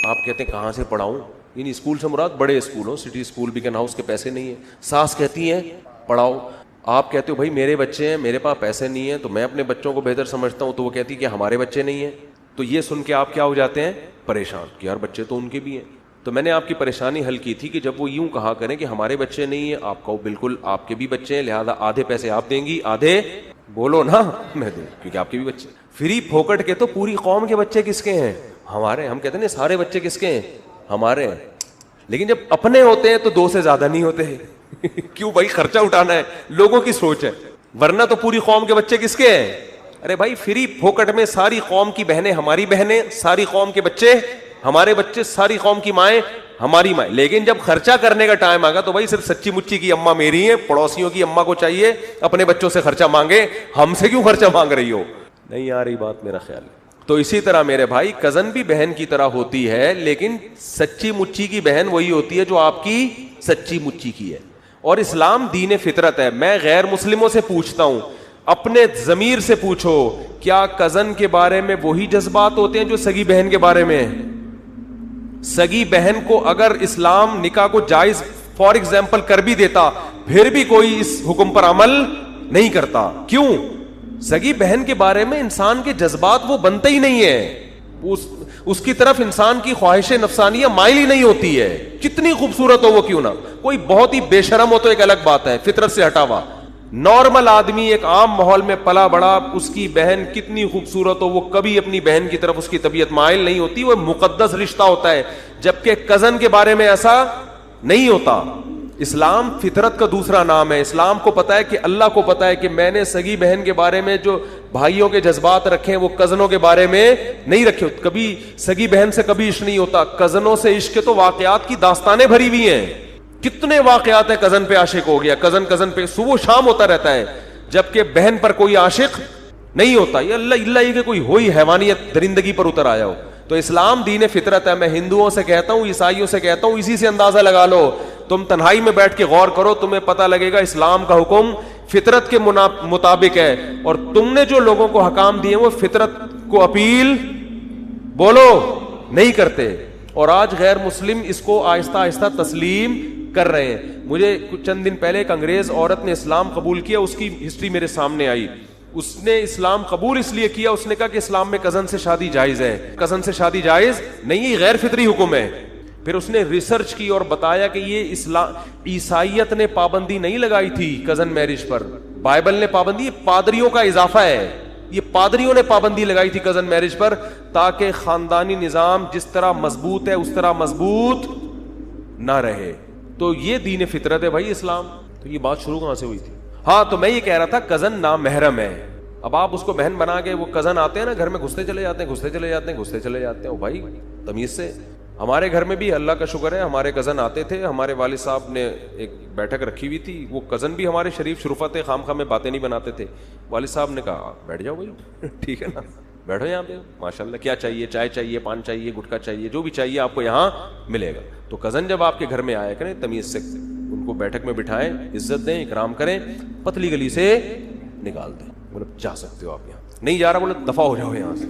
آپ کہتے ہیں کہاں سے پڑھاؤں, یعنی اسکول سے مراد بڑے اسکول ہوں, سٹی اسکول بھی کہنا, اس کے پیسے نہیں ہیں. ساس کہتی ہیں پڑھاؤ, آپ کہتے ہو بھائی میرے بچے ہیں, میرے پاس پیسے نہیں ہیں, تو میں اپنے بچوں کو بہتر سمجھتا ہوں. تو وہ کہتی کہ ہمارے بچے نہیں ہیں. تو یہ سن کے آپ کیا ہو جاتے ہیں, پریشان, کہ یار بچے تو ان کے بھی ہیں. تو میں نے آپ کی پریشانی حل کی تھی کہ جب وہ یوں کہا کریں کہ ہمارے بچے نہیں ہیں, آپ کہو بالکل آپ کے بھی بچے ہیں, لہذا آدھے پیسے آپ دیں گی, آدھے بولو نا میں دوں, کیونکہ آپ کے بھی بچے. فری پھوکٹ کے تو پوری قوم کے بچے کس کے ہیں, ہمارے. ہم کہتے ہیں سارے بچے کس کے ہیں, ہمارے. لیکن جب اپنے ہوتے ہیں تو 2 سے زیادہ نہیں ہوتے. کیوں بھائی, خرچہ اٹھانا ہے, لوگوں کی سوچ ہے. ورنہ تو پوری قوم کے بچے کس کے ہیں. ارے بھائی فری پھوکٹ میں ساری قوم کی بہنیں ہماری بہنیں, ساری قوم کے بچے ہمارے بچے, ساری قوم کی مائیں ہماری مائیں. لیکن جب خرچا کرنے کا ٹائم آگا تو بھائی صرف سچی مچی کی اماں میری ہیں, پڑوسیوں کی اماں کو چاہیے اپنے بچوں سے خرچہ مانگے, ہم سے کیوں خرچہ مانگ رہی ہو. نہیں آ رہی بات میرا خیال ہے. تو اسی طرح میرے بھائی کزن بھی بہن کی طرح ہوتی ہے, لیکن سچی مچی کی بہن وہی ہوتی ہے جو آپ کی سچی مچی کی ہے. اور اسلام دین فطرت ہے. میں غیر مسلموں سے پوچھتا ہوں, اپنے ضمیر سے پوچھو, کیا کزن کے بارے میں وہی جذبات ہوتے ہیں جو سگی بہن کے بارے میں؟ سگی بہن کو اگر اسلام نکاح کو جائز فار ایگزامپل کر بھی دیتا, پھر بھی کوئی اس حکم پر عمل نہیں کرتا. کیوں؟ سگی بہن کے بارے میں انسان کے جذبات وہ بنتے ہی نہیں ہے, اس کی طرف انسان کی خواہش نفسانیہ مائل ہی نہیں ہوتی ہے, کتنی خوبصورت ہو وہ کیوں نہ. کوئی بہت ہی بے شرم ہو تو ایک الگ بات ہے, فطرت سے ہٹا ہوا. نارمل آدمی ایک عام ماحول میں پلا بڑا, اس کی بہن کتنی خوبصورت ہو, وہ کبھی اپنی بہن کی طرف اس کی طبیعت مائل نہیں ہوتی, وہ مقدس رشتہ ہوتا ہے. جبکہ کزن کے بارے میں ایسا نہیں ہوتا. اسلام فطرت کا دوسرا نام ہے. اسلام کو پتا ہے کہ اللہ کو پتا ہے کہ میں نے سگی بہن کے بارے میں جو بھائیوں کے جذبات رکھے ہیں وہ کزنوں کے بارے میں نہیں رکھے. کبھی سگی بہن سے کبھی عشق نہیں ہوتا, کزنوں سے عشق کے تو واقعات کی داستانیں بھری ہوئی ہیں. کتنے واقعات ہیں, کزن پہ عاشق ہو گیا, کزن پہ صبح شام ہوتا رہتا ہے, جبکہ بہن پر کوئی عاشق نہیں ہوتا. یہ اللہ یہ کہ کوئی ہوئی حیوانیت درندگی پر اتر آیا ہو. تو اسلام دین فطرت ہے. میں ہندوؤں سے کہتا ہوں, عیسائیوں سے کہتا ہوں, اسی سے اندازہ لگا لو. تم تنہائی میں بیٹھ کے غور کرو, تمہیں پتہ لگے گا اسلام کا حکم فطرت کے مطابق ہے, اور تم نے جو لوگوں کو حکام دیے وہ فطرت کو اپیل بولو نہیں کرتے. اور آج غیر مسلم اس کو آہستہ آہستہ تسلیم کر رہے ہیں. مجھے کچھ چند دن پہلے ایک انگریز عورت نے اسلام قبول کیا, اس کی ہسٹری میرے سامنے آئی. اس نے اسلام قبول اس لیے کیا, اس نے کہا کہ اسلام میں کزن سے شادی جائز ہے. کزن سے شادی جائز نہیں, یہ غیر فطری حکم ہے. پھر اس نے ریسرچ کی اور بتایا کہ یہ عیسائیت نے پابندی نہیں لگائی تھی کزن میرج پر, بائبل نے پابندی, پادریوں کا اضافہ ہے. یہ پادریوں نے پابندی لگائی تھی کزن میرج پر تاکہ خاندانی نظام جس طرح مضبوط ہے اس طرح مضبوط نہ رہے. تو یہ دین فطرت ہے بھائی اسلام. تو یہ بات شروع کہاں سے ہوئی تھی؟ ہاں تو میں یہ کہہ رہا تھا کزن نامحرم ہے. اب آپ اس کو بہن بنا کے وہ کزن آتے ہیں نا گھر میں گھستے چلے جاتے ہیں. او بھائی تمیز سے. ہمارے گھر میں بھی اللہ کا شکر ہے ہمارے کزن آتے تھے. ہمارے والد صاحب نے ایک بیٹھک رکھی ہوئی تھی. وہ کزن بھی ہمارے شریف شرفت تھے, خام خواہ میں باتیں نہیں بناتے تھے. والد صاحب نے کہا بیٹھ جاؤ بھائی ٹھیک ہے نا, بیٹھو یہاں پہ, ماشاء اللہ کیا چاہیے, چائے چاہیے, پان چاہیے, گٹکا چاہیے, جو بھی چاہیے آپ کو یہاں ملے گا. تو کزن جب آپ کے گھر میں آیا کریں تمیز سے ان کو بیٹھک میں بٹھائیں, عزت دیں, اکرام کریں, پتلی گلی سے نکال دیں. بولے جا سکتے ہو آپ, یہاں نہیں جا رہا بولے دفع ہو جاؤ یہاں سے,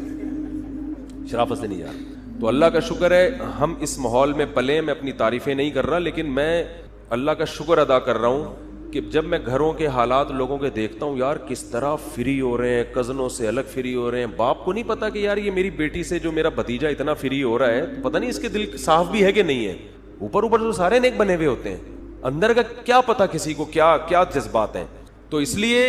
شرافت سے نہیں جا رہا. تو اللہ کا شکر ہے ہم اس ماحول میں پلے. میں اپنی تعریفیں نہیں کر رہا, لیکن میں اللہ کا شکر ادا کر رہا ہوں کہ جب میں گھروں کے حالات لوگوں کے دیکھتا ہوں, یار کس طرح فری ہو رہے ہیں, کزنوں سے الگ فری ہو رہے ہیں. باپ کو نہیں پتا کہ یار یہ میری بیٹی سے جو میرا بھتیجا اتنا فری ہو رہا ہے, تو پتہ نہیں اس کے دل صاف بھی ہے کہ نہیں ہے. اوپر تو سارے نیک بنے ہوئے ہوتے ہیں, اندر کا کیا پتا کسی کو کیا کیا جذبات ہیں. تو اس لیے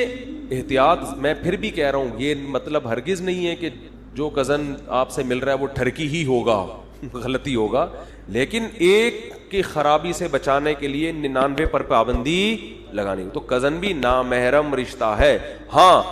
احتیاط. میں پھر بھی کہہ رہا ہوں یہ مطلب ہرگز نہیں ہے کہ جو کزن آپ سے مل رہا ہے وہ ٹھرکی ہی ہوگا, غلطی ہوگا, لیکن ایک کی خرابی سے بچانے کے لیے 99 پر پابندی لگانی. تو کزن بھی نامحرم رشتہ ہے. ہاں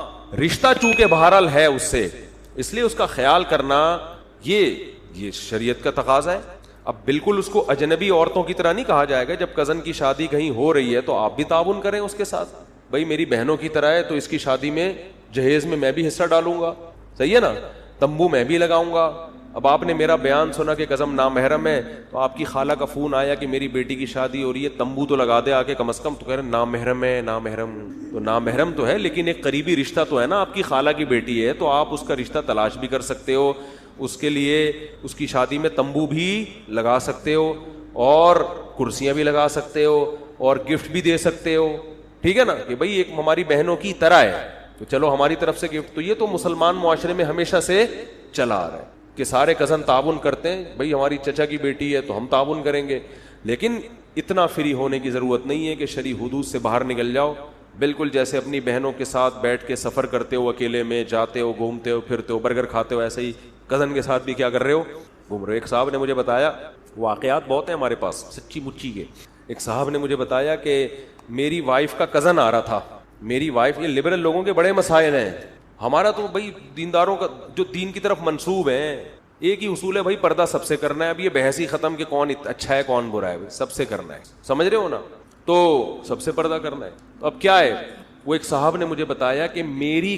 رشتہ چونکہ بہرحال ہے اس سے, اس لیے اس کا خیال کرنا یہ شریعت کا تقاضا ہے. اب بالکل اس کو اجنبی عورتوں کی طرح نہیں کہا جائے گا. جب کزن کی شادی کہیں ہو رہی ہے تو آپ بھی تعاون کریں اس کے ساتھ. بھائی میری بہنوں کی طرح ہے تو اس کی شادی میں جہیز میں بھی حصہ ڈالوں گا, صحیح ہے نا, تمبو میں بھی لگاؤں گا. اب آپ نے میرا بیان سنا کہ کزن نامحرم ہے, تو آپ کی خالہ کا فون آیا کہ میری بیٹی کی شادی ہو رہی ہے, تمبو تو لگا دے آ کے کم از کم. تو کہہ رہے نامحرم ہے. نامحرم تو ہے لیکن ایک قریبی رشتہ تو ہے نا, آپ کی خالہ کی بیٹی ہے تو آپ اس کا رشتہ تلاش بھی کر سکتے ہو, اس کے لیے اس کی شادی میں تمبو بھی لگا سکتے ہو, اور کرسیاں بھی لگا سکتے ہو, اور گفٹ بھی دے سکتے ہو. ٹھیک ہے نا, کہ بھائی ایک ہماری بہنوں کی طرح ہے تو چلو ہماری طرف سے گفٹ. تو یہ تو مسلمان معاشرے میں ہمیشہ سے چلا آ رہا ہے کہ سارے کزن تعاون کرتے ہیں. بھائی ہماری چچا کی بیٹی ہے تو ہم تعاون کریں گے, لیکن اتنا فری ہونے کی ضرورت نہیں ہے کہ شرعی حدود سے باہر نکل جاؤ. بالکل جیسے اپنی بہنوں کے ساتھ بیٹھ کے سفر کرتے ہو, اکیلے میں جاتے ہو, گھومتے ہو, پھرتے ہو, برگر کھاتے ہو, ایسے ہی کزن کے ساتھ بھی کیا کر رہے ہو, گھوم رہے ہو. ایک صاحب نے مجھے بتایا, واقعات بہت ہیں ہمارے پاس سچی مچی کے. ایک صاحب نے مجھے بتایا کہ میری وائف کا کزن آ رہا تھا. میری وائف, یہ لبرل لوگوں کے بڑے مسائل ہیں. ہمارا تو بھائی دینداروں کا جو دین کی طرف منسوب ہیں, ایک ہی اصول ہے بھائی, پردہ سب سے کرنا ہے. اب یہ بحث ہی ختم کہ کون اچھا ہے کون برا ہے, سب سے کرنا ہے, سمجھ رہے ہو نا, تو سب سے پردہ کرنا ہے. تو اب کیا ہے, وہ ایک صاحب نے مجھے بتایا کہ میری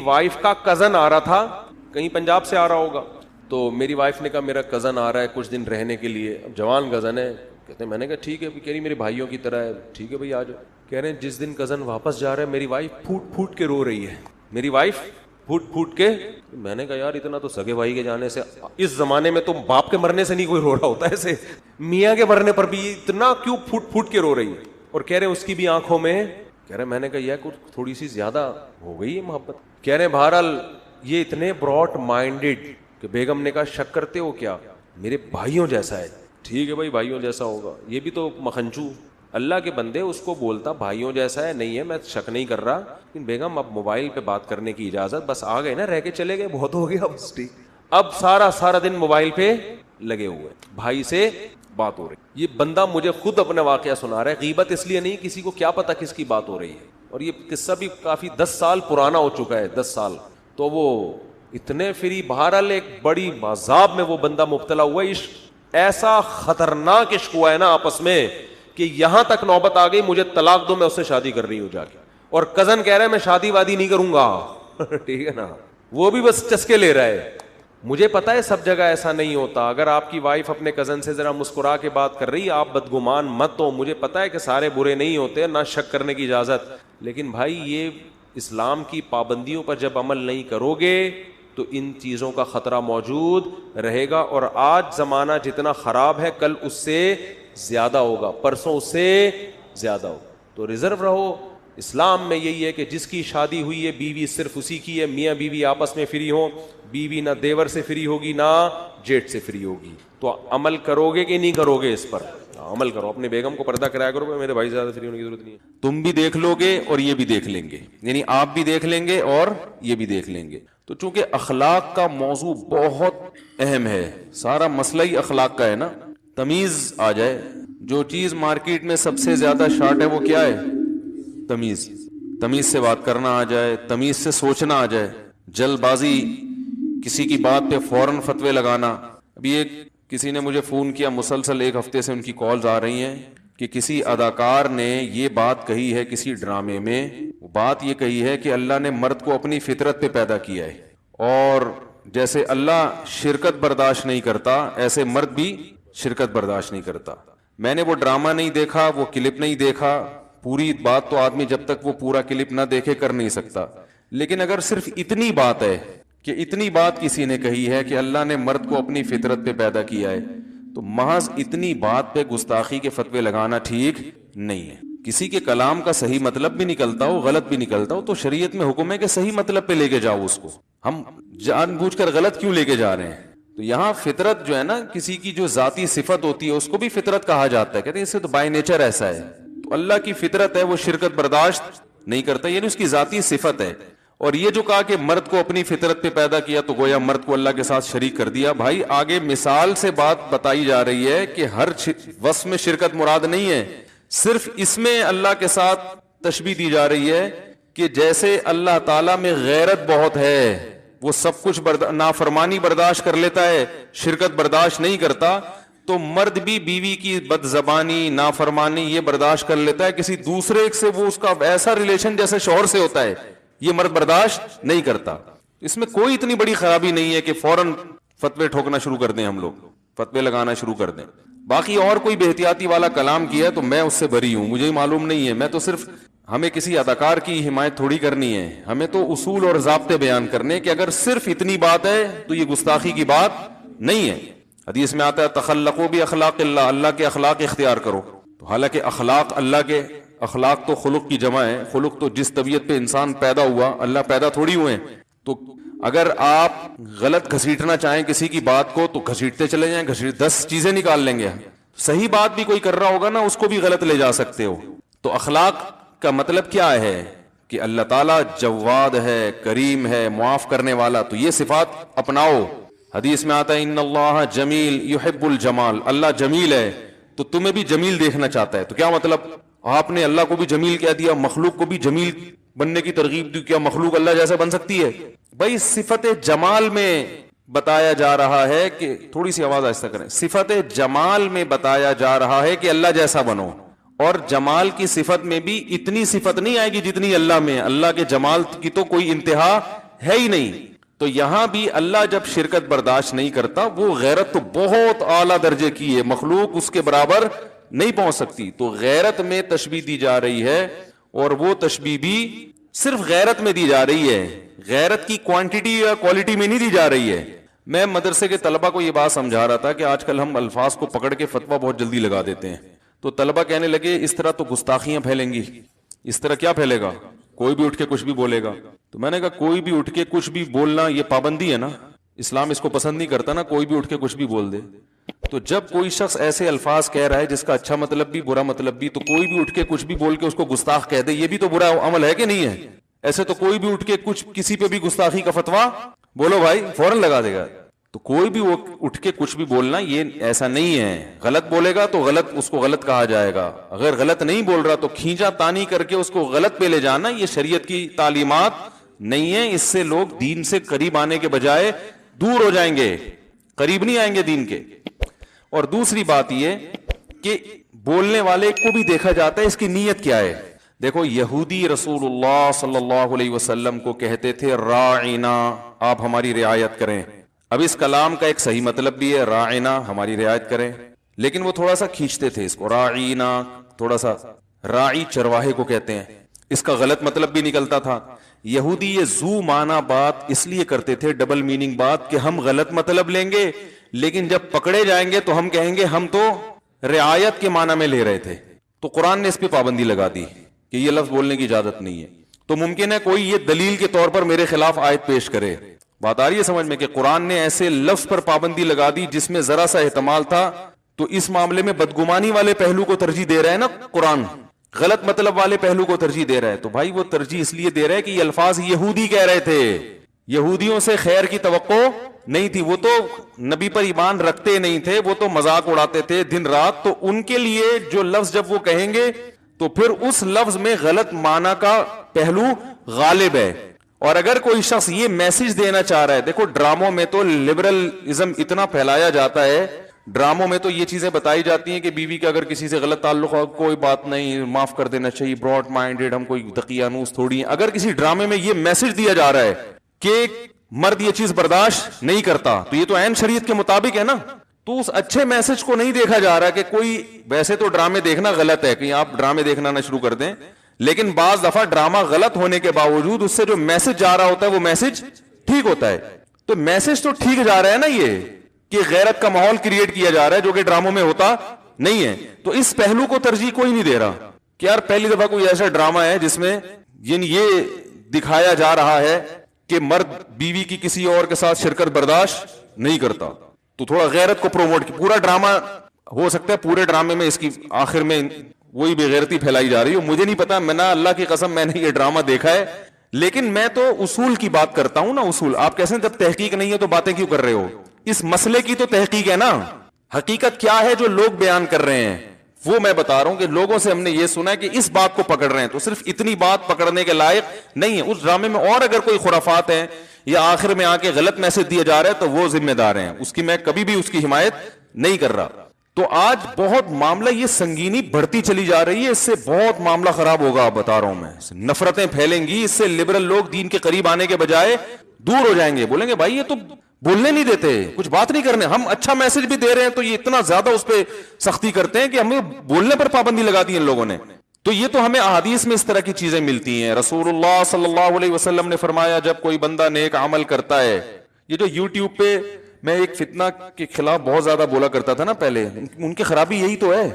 وائف کا کزن آ رہا تھا, کہیں پنجاب سے آ رہا ہوگا. تو میری وائف نے کہا میرا کزن آ رہا ہے کچھ دن رہنے کے لیے. اب جوان کزن ہے, کہتے ہیں میں نے کہا ٹھیک ہے. کہہ رہی میرے بھائیوں کی طرح ہے, ٹھیک ہے بھائی آ جاؤ. کہہ رہے ہیں جس دن کزن واپس جا رہا ہے میری وائف پھوٹ پھوٹ کے رو رہی ہے. میری وائف پھوٹ پھوٹ کے. میں نے کہا یار اتنا تو سگے بھائی کے جانے سے, اس زمانے میں تو باپ کے مرنے سے نہیں کوئی رو رہا ہوتا ایسے, میاں کے مرنے پر بھی اتنا کیوں پھوٹ پھوٹ کے رو رہی ہے. اور کہہ رہے اس کی بھی آنکھوں میں, کہہ رہے میں نے کہا یہ کچھ تھوڑی سی زیادہ ہو گئی ہے محبت. کہہ رہے بہرحال یہ اتنے براڈ مائنڈیڈ کہ بیگم نے کہا شک کرتے ہو کیا, میرے بھائیوں جیسا ہے. ٹھیک ہے بھائی بھائیوں جیسا ہوگا, یہ بھی تو مکھنچو اللہ کے بندے, اس کو بولتا بھائیوں جیسا ہے, نہیں ہے میں شک نہیں کر رہا, لیکن بیگم اب موبائل پہ بات کرنے کی اجازت, بس آ گئے نا, رہ کے چلے گئے, بہت ہو گیا بس ٹھیک. اب سارا دن موبائل پہ لگے ہوئے, بھائی سے بات ہو رہی. یہ بندہ مجھے خود اپنا واقعہ سنا رہا ہے, غیبت اس لیے نہیں, کسی کو کیا پتا کس کی بات ہو رہی ہے. اور یہ قصہ بھی کافی 10 سال پرانا ہو چکا ہے, 10 سال. تو وہ اتنے فری, بہرحال ایک بڑی عذاب میں وہ بندہ مبتلا ہوا. عشق ایسا خطرناک عشق ہوا ہے نا آپس میں کہ یہاں تک نوبت آ گئی مجھے طلاق دو, میں اس سے شادی کر رہی ہوں جا کے. اور کزن کہہ رہا ہے میں شادی وادی نہیں کروں گا. ٹھیک ہے نا, وہ بھی بس چسکے لے رہا ہے. مجھے پتا ہے سب جگہ ایسا نہیں ہوتا. اگر آپ کی وائف اپنے کزن سے ذرا مسکرا کے بات کر رہی, آپ بدگمان مت ہو. مجھے پتا ہے کہ سارے برے نہیں ہوتے, نہ شک کرنے کی اجازت, لیکن بھائی یہ اسلام کی پابندیوں پر جب عمل نہیں کرو گے تو ان چیزوں کا خطرہ موجود رہے گا. اور آج زمانہ جتنا خراب ہے کل اس سے زیادہ ہوگا, پرسوں اس سے زیادہ ہوگا. تو ریزرو رہو. اسلام میں یہی ہے کہ جس کی شادی ہوئی ہے بیوی صرف اسی کی ہے, میاں بیوی آپس میں فری ہو, بیوی نہ دیور سے فری ہوگی نہ جیٹ سے فری ہوگی. تو عمل کرو گے کہ نہیں کرو گے اس پر؟ عمل کرو, اپنی بیگم کو پردہ کرایا کرو, میرے بھائی زیادہ فری ہونے کی ضرورت نہیں ہے. تم بھی دیکھ لو گے اور یہ بھی دیکھ لیں گے, یعنی آپ بھی دیکھ لیں گے اور یہ بھی دیکھ لیں گے. تو چونکہ اخلاق کا موضوع بہت اہم ہے, سارا مسئلہ ہی اخلاق کا ہے نا. تمیز آ جائے, جو چیز مارکیٹ میں سب سے زیادہ شارٹ ہے وہ کیا ہے؟ تمیز. تمیز سے بات کرنا آ جائے, تمیز سے سوچنا آ جائے. جلد بازی, کسی کی بات پہ فوراً فتوے لگانا. ابھی ایک کسی نے مجھے فون کیا, مسلسل ایک ہفتے سے ان کی کالز آ رہی ہیں کہ کسی اداکار نے یہ بات کہی ہے کسی ڈرامے میں, بات یہ کہی ہے کہ اللہ نے مرد کو اپنی فطرت پہ پیدا کیا ہے, اور جیسے اللہ شرکت برداشت نہیں کرتا ایسے مرد بھی شرکت برداشت نہیں کرتا. میں نے وہ ڈرامہ نہیں دیکھا, وہ کلپ نہیں دیکھا, پوری بات تو آدمی جب تک وہ پورا کلپ نہ دیکھے کر نہیں سکتا. لیکن اگر صرف اتنی بات ہے کہ اتنی بات کسی نے کہی ہے کہ اللہ نے مرد کو اپنی فطرت پہ پیدا کیا ہے, تو محض اتنی بات پہ گستاخی کے فتوے لگانا ٹھیک نہیں ہے. کسی کے کلام کا صحیح مطلب بھی نکلتا ہو, غلط بھی نکلتا ہو, تو شریعت میں حکم ہے کہ صحیح مطلب پہ لے کے جاؤ اس کو. ہم جان بوجھ کر غلط کیوں لے کے جا رہے ہیں؟ تو یہاں فطرت جو ہے نا, کسی کی جو ذاتی صفت ہوتی ہے اس کو بھی فطرت کہا جاتا ہے. کہتے ہیں اس سے تو بائی نیچر ایسا ہے. تو اللہ کی فطرت ہے, وہ شرکت برداشت نہیں کرتا, یعنی اس کی ذاتی صفت ہے. اور یہ جو کہا کہ مرد کو اپنی فطرت پہ پیدا کیا, تو گویا مرد کو اللہ کے ساتھ شریک کر دیا. بھائی آگے مثال سے بات بتائی جا رہی ہے کہ ہر وصف میں شرکت مراد نہیں ہے, صرف اس میں اللہ کے ساتھ تشبیہ دی جا رہی ہے کہ جیسے اللہ تعالیٰ میں غیرت بہت ہے, وہ سب کچھ نافرمانی برداشت کر لیتا ہے, شرکت برداشت نہیں کرتا, تو مرد بھی بیوی کی بد زبانی نافرمانی یہ برداشت کر لیتا ہے. کسی دوسرے سے وہ اس کا ایسا ریلیشن جیسے شوہر سے ہوتا ہے, یہ مرد برداشت نہیں کرتا. اس میں کوئی اتنی بڑی خرابی نہیں ہے کہ فوراً فتوے ٹھوکنا شروع کر دیں, ہم لوگ فتوے لگانا شروع کر دیں. باقی اور کوئی بے احتیاطی والا کلام کیا تو میں اس سے بری ہوں, مجھے معلوم نہیں ہے. میں تو صرف, ہمیں کسی اداکار کی حمایت تھوڑی کرنی ہے, ہمیں تو اصول اور ضابطے بیان کرنے کہ اگر صرف اتنی بات ہے تو یہ گستاخی کی بات نہیں ہے. حدیث میں آتا ہے تخلقوا باخلاق اللہ, اللہ کے اخلاق اختیار کرو. تو حالانکہ اخلاق اللہ کے, اخلاق تو خلق کی جمع ہے. خلق تو جس طبیعت پہ انسان پیدا ہوا, اللہ پیدا تھوڑی ہوئے. تو اگر آپ غلط گھسیٹنا چاہیں کسی کی بات کو تو گھسیٹتے چلے جائیں, 10 چیزیں نکال لیں گے. صحیح بات بھی کوئی کر رہا ہوگا نا, اس کو بھی غلط لے جا سکتے ہو. تو اخلاق کا مطلب کیا ہے کہ اللہ تعالیٰ جواد ہے, کریم ہے, معاف کرنے والا, تو یہ صفات اپناؤ. حدیث میں آتا ہے ان اللہ جمیل یحب الجمال, اللہ جمیل ہے تو تمہیں بھی جمیل دیکھنا چاہتا ہے. تو کیا مطلب, آپ نے اللہ کو بھی جمیل کہہ دیا, مخلوق کو بھی جمیل بننے کی ترغیب دی. کیا مخلوق اللہ جیسا بن سکتی ہے؟ بھائی صفت جمال میں بتایا جا رہا ہے کہ, تھوڑی سی آواز آہستہ کریں, صفت جمال میں بتایا جا رہا ہے کہ اللہ جیسا بنو. اور جمال کی صفت میں بھی اتنی صفت نہیں آئے گی جتنی اللہ میں. اللہ کے جمال کی تو کوئی انتہا ہے ہی نہیں. تو یہاں بھی اللہ جب شرکت برداشت نہیں کرتا, وہ غیرت تو بہت اعلیٰ درجے کی ہے, مخلوق اس کے برابر نہیں پہنچ سکتی. تو غیرت میں تشبیہ دی جا رہی ہے, اور وہ تشبیہ بھی صرف غیرت میں دی جا رہی ہے, غیرت کی کوانٹٹی یا کوالٹی میں نہیں دی جا رہی ہے. میں مدرسے کے طلبہ کو یہ بات سمجھا رہا تھا کہ آج کل ہم الفاظ کو پکڑ کے فتویٰ بہت جلدی لگا دیتے ہیں. تو طلبہ کہنے لگے اس طرح تو گستاخیاں پھیلیں گی. اس طرح کیا پھیلے گا؟ کوئی بھی اٹھ کے کچھ بھی بولے گا. تو میں نے کہا کوئی بھی اٹھ کے کچھ بھی بولنا یہ پابندی ہے نا, اسلام اس کو پسند نہیں کرتا نا, کوئی بھی اٹھ کے کچھ بھی بول دے. تو جب کوئی شخص ایسے الفاظ کہہ رہا ہے جس کا اچھا مطلب بھی برا مطلب بھی, تو کوئی بھی اٹھ کے کچھ بھی بول کے اس کو گستاخ کہہ دے, یہ بھی تو برا عمل ہے کہ نہیں ہے؟ ایسے تو کوئی بھی اٹھ کے کچھ کسی پہ بھی گستاخی کا فتویٰ بولو بھائی فوراً لگا دے گا. تو کوئی بھی اٹھ کے کچھ بھی بولنا یہ ایسا نہیں ہے. غلط بولے گا تو غلط, اس کو غلط کہا جائے گا. اگر غلط نہیں بول رہا تو کھینچا تانی کر کے اس کو غلط پہ لے جانا یہ شریعت کی تعلیمات نہیں ہے. اس سے لوگ دین سے قریب آنے کے بجائے دور ہو جائیں گے, قریب نہیں آئیں گے دین کے. اور دوسری بات یہ کہ بولنے والے کو بھی دیکھا جاتا ہے اس کی نیت کیا ہے. دیکھو یہودی رسول اللہ صلی اللہ علیہ وسلم کو کہتے تھے راعنا, آپ ہماری رعایت کریں. اب اس کلام کا ایک صحیح مطلب بھی ہے راعنا, ہماری رعایت کریں, لیکن وہ تھوڑا سا کھینچتے تھے اس کو, راعینا تھوڑا سا, راعی چرواہے کو کہتے ہیں, اس کا غلط مطلب بھی نکلتا تھا. یہودی یہ زو معنی بات اس لیے کرتے تھے, ڈبل میننگ بات, کہ ہم غلط مطلب لیں گے لیکن جب پکڑے جائیں گے تو ہم کہیں گے ہم تو رعایت کے معنی میں لے رہے تھے. تو قرآن نے اس پہ پابندی لگا دی کہ یہ لفظ بولنے کی اجازت نہیں ہے. تو ممکن ہے کوئی یہ دلیل کے طور پر میرے خلاف آیت پیش کرے. بات آ رہی ہے سمجھ میں کہ قرآن نے ایسے لفظ پر پابندی لگا دی جس میں ذرا سا احتمال تھا تو اس معاملے میں بدگمانی والے پہلو کو ترجیح دے رہا ہے نا قرآن, غلط مطلب والے پہلو کو ترجیح دے رہا ہے. تو بھائی وہ ترجیح اس لیے دے رہا ہے کہ یہ الفاظ یہودی کہہ رہے تھے, یہودیوں سے خیر کی توقع نہیں تھی, وہ تو نبی پر ایمان رکھتے نہیں تھے, وہ تو مذاق اڑاتے تھے دن رات. تو ان کے لیے جو لفظ جب وہ کہیں گے تو پھر اس لفظ میں غلط معنی کا پہلو غالب ہے. اور اگر کوئی شخص یہ میسج دینا چاہ رہا ہے, دیکھو ڈراموں میں تو لبرلزم اتنا پھیلایا جاتا ہے, ڈراموں میں تو یہ چیزیں بتائی جاتی ہیں کہ بیوی کا اگر کسی سے غلط تعلق ہو کوئی بات نہیں, معاف کر دینا چاہیے, براڈ مائنڈیڈ, ہم کوئی دقیانوس تھوڑی ہیں. اگر کسی ڈرامے میں یہ میسج دیا جا رہا ہے کہ مرد یہ چیز برداشت نہیں کرتا, تو یہ تو عین شریعت کے مطابق ہے نا. تو اس اچھے میسج کو نہیں دیکھا جا رہا کہ کوئی, ویسے تو ڈرامے دیکھنا غلط ہے, کہ آپ ڈرامے دیکھنا نہ شروع کر دیں, لیکن بعض دفعہ ڈرامہ غلط ہونے کے باوجود اس سے جو میسج جا رہا ہوتا ہے وہ میسج ٹھیک ہوتا ہے. تو میسج تو ٹھیک جا رہا ہے نا, یہ کہ غیرت کا ماحول کریٹ کیا جا رہا ہے جو کہ ڈراموں میں ہوتا نہیں ہے. تو اس پہلو کو ترجیح کوئی نہیں دے رہا کہ یار پہلی دفعہ کوئی ایسا ڈرامہ ہے جس میں یہ دکھایا جا رہا ہے کہ مرد بیوی کی کسی اور کے ساتھ شرکت برداشت نہیں کرتا, تو تھوڑا غیرت کو پروموٹ. پورا ڈرامہ ہو سکتا ہے پورے ڈرامے میں اس کی آخر میں وہی بے غیرتی پھیلائی جا رہی ہو, مجھے نہیں پتا, میں نا اللہ کی قسم میں نے یہ ڈرامہ دیکھا ہے, لیکن میں تو اصول کی بات کرتا ہوں نا. اصول آپ کیسے, جب تحقیق نہیں ہے تو باتیں کیوں کر رہے ہو؟ اس مسئلے کی تو تحقیق ہے نا, حقیقت کیا ہے جو لوگ بیان کر رہے ہیں وہ میں بتا رہا ہوں کہ لوگوں سے ہم نے یہ سنا ہے کہ اس بات کو پکڑ رہے ہیں, تو صرف اتنی بات پکڑنے کے لائق نہیں ہے. اس ڈرامے میں اور اگر کوئی خرافات ہیں یا آخر میں آ کے غلط میسج دیا جا رہا ہے تو وہ ذمہ دار ہیں, اس کی میں کبھی بھی اس کی حمایت نہیں کر رہا. تو آج بہت معاملہ یہ سنگینی بڑھتی چلی جا رہی ہے, اس سے بہت معاملہ خراب ہوگا, بتا رہا ہوں میں. نفرتیں پھیلیں گی, اس سے لبرل لوگ دین کے قریب آنے کے بجائے دور ہو جائیں گے, بولیں گے بھائی یہ تو بولنے نہیں دیتے, کچھ بات نہیں کرنے, ہم اچھا میسج بھی دے رہے ہیں تو یہ اتنا زیادہ اس پہ سختی کرتے ہیں کہ ہمیں بولنے پر پابندی لگا دی ان لوگوں نے. تو یہ تو ہمیں احادیث میں اس طرح کی چیزیں ملتی ہیں. رسول اللہ صلی اللہ علیہ وسلم نے فرمایا جب کوئی بندہ نیک عمل کرتا ہے, یہ جو یوٹیوب پہ میں ایک فتنہ کے خلاف بہت زیادہ بولا کرتا تھا نا پہلے, ان کی خرابی یہی تو ہے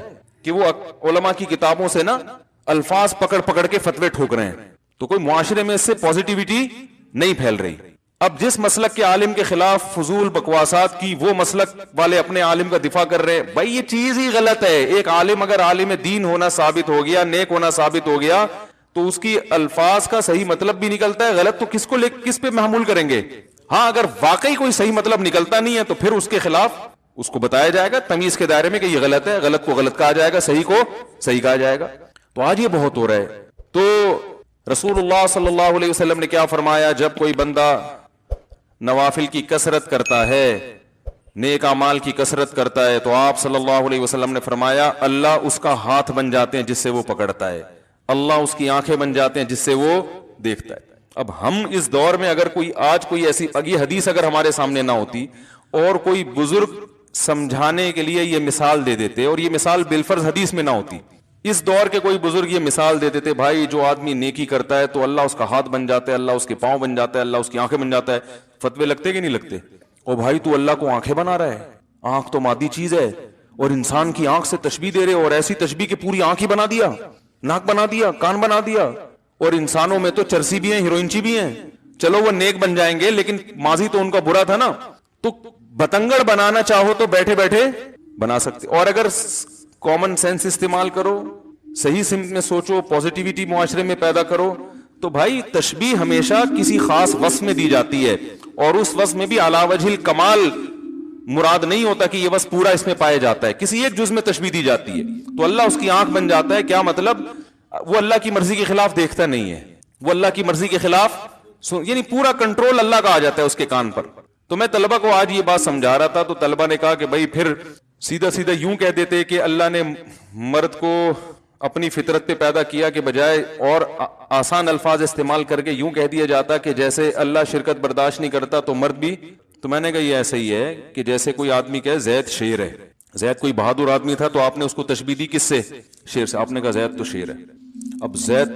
کہ وہ علماء کی کتابوں سے نا الفاظ پکڑ پکڑ کے فتوے ٹھوک رہے ہیں, تو کوئی معاشرے میں اس سے پازیٹیوٹی نہیں پھیل رہی. اب جس مسلک کے عالم کے خلاف فضول بکواسات کی, وہ مسلک والے اپنے عالم کا دفاع کر رہے ہیں. بھائی یہ چیز ہی غلط ہے. ایک عالم اگر عالم دین ہونا ثابت ہو گیا, نیک ہونا ثابت ہو گیا, تو اس کی الفاظ کا صحیح مطلب بھی نکلتا ہے, غلط تو کس پہ محمول کریں گے. ہاں اگر واقعی کوئی صحیح مطلب نکلتا نہیں ہے تو پھر اس کے خلاف اس کو بتایا جائے گا تمیز کے دائرے میں کہ یہ غلط ہے, غلط کو غلط کہا جائے گا, صحیح کو صحیح کہا جائے گا. تو آج یہ بہت ہو رہا ہے. تو رسول اللہ صلی اللہ علیہ وسلم نے کیا فرمایا, جب کوئی بندہ نوافل کی کثرت کرتا ہے, نیک اعمال کی کثرت کرتا ہے, تو آپ صلی اللہ علیہ وسلم نے فرمایا اللہ اس کا ہاتھ بن جاتے ہیں جس سے وہ پکڑتا ہے, اللہ اس کی آنکھیں بن جاتے ہیں جس سے وہ دیکھتا ہے. اب ہم اس دور میں اگر آج کوئی ایسی یہ حدیث اگر ہمارے سامنے نہ ہوتی اور کوئی بزرگ سمجھانے کے لیے یہ مثال دے دیتے, اور یہ مثال بالفرض حدیث میں نہ ہوتی, اس دور کے کوئی بزرگ یہ مثال دے دیتے, بھائی جو آدمی نیکی کرتا ہے تو اللہ اس کا ہاتھ بن جاتا ہے, اللہ اس کے پاؤں بن جاتا ہے, اللہ اس کی آنکھیں بن جاتا ہے, فتوے لگتے کہ نہیں لگتے؟ او بھائی تو اللہ کو آنکھیں بنا رہا ہے, آنکھ تو مادی چیز ہے, اور انسان کی آنکھ سے تشبیہ دے رہے, اور ایسی تشبیہ کہ پوری آنکھ ہی بنا دیا, ناک بنا دیا, کان بنا دیا, اور انسانوں میں تو چرسی بھی ہیں, ہیروئنچی بھی ہیں. چلو وہ نیک بن جائیں گے لیکن ماضی تو ان کا برا تھا نا. تو بتنگڑ بنانا چاہو تو بیٹھے بیٹھے بنا سکتے, اور اگر کامن سینس استعمال کرو, صحیح سمت میں سوچو, پازیٹیوٹی معاشرے میں پیدا کرو, تو بھائی تشبیہ ہمیشہ کسی خاص وصف میں دی جاتی ہے, اور اس وصف میں بھی علی وجہ الکمال مراد نہیں ہوتا کہ یہ وصف پورا اس میں پایا جاتا ہے, کسی ایک جز میں تشبیہ دی جاتی ہے. تو اللہ اس کی آنکھ بن جاتا ہے, کیا مطلب؟ وہ اللہ کی مرضی کے خلاف دیکھتا نہیں ہے, وہ اللہ کی مرضی کے خلاف یعنی پورا کنٹرول اللہ کا آ جاتا ہے اس کے کان پر. تو میں طلبہ کو آج یہ بات سمجھا رہا تھا, تو طلبہ نے کہا کہ بھائی پھر سیدھا سیدھا یوں کہہ دیتے کہ اللہ نے مرد کو اپنی فطرت پہ پیدا کیا کے بجائے اور آسان الفاظ استعمال کر کے یوں کہہ دیا جاتا کہ جیسے اللہ شرکت برداشت نہیں کرتا تو مرد بھی. تو میں نے کہا یہ ایسا ہی ہے کہ جیسے کوئی آدمی کہے زید شیر ہے, زید کوئی بہادر آدمی تھا تو آپ نے اس کو تشبیہ دی کس سے؟ شیر سے. آپ نے کہا زید تو شیر ہے. اب زید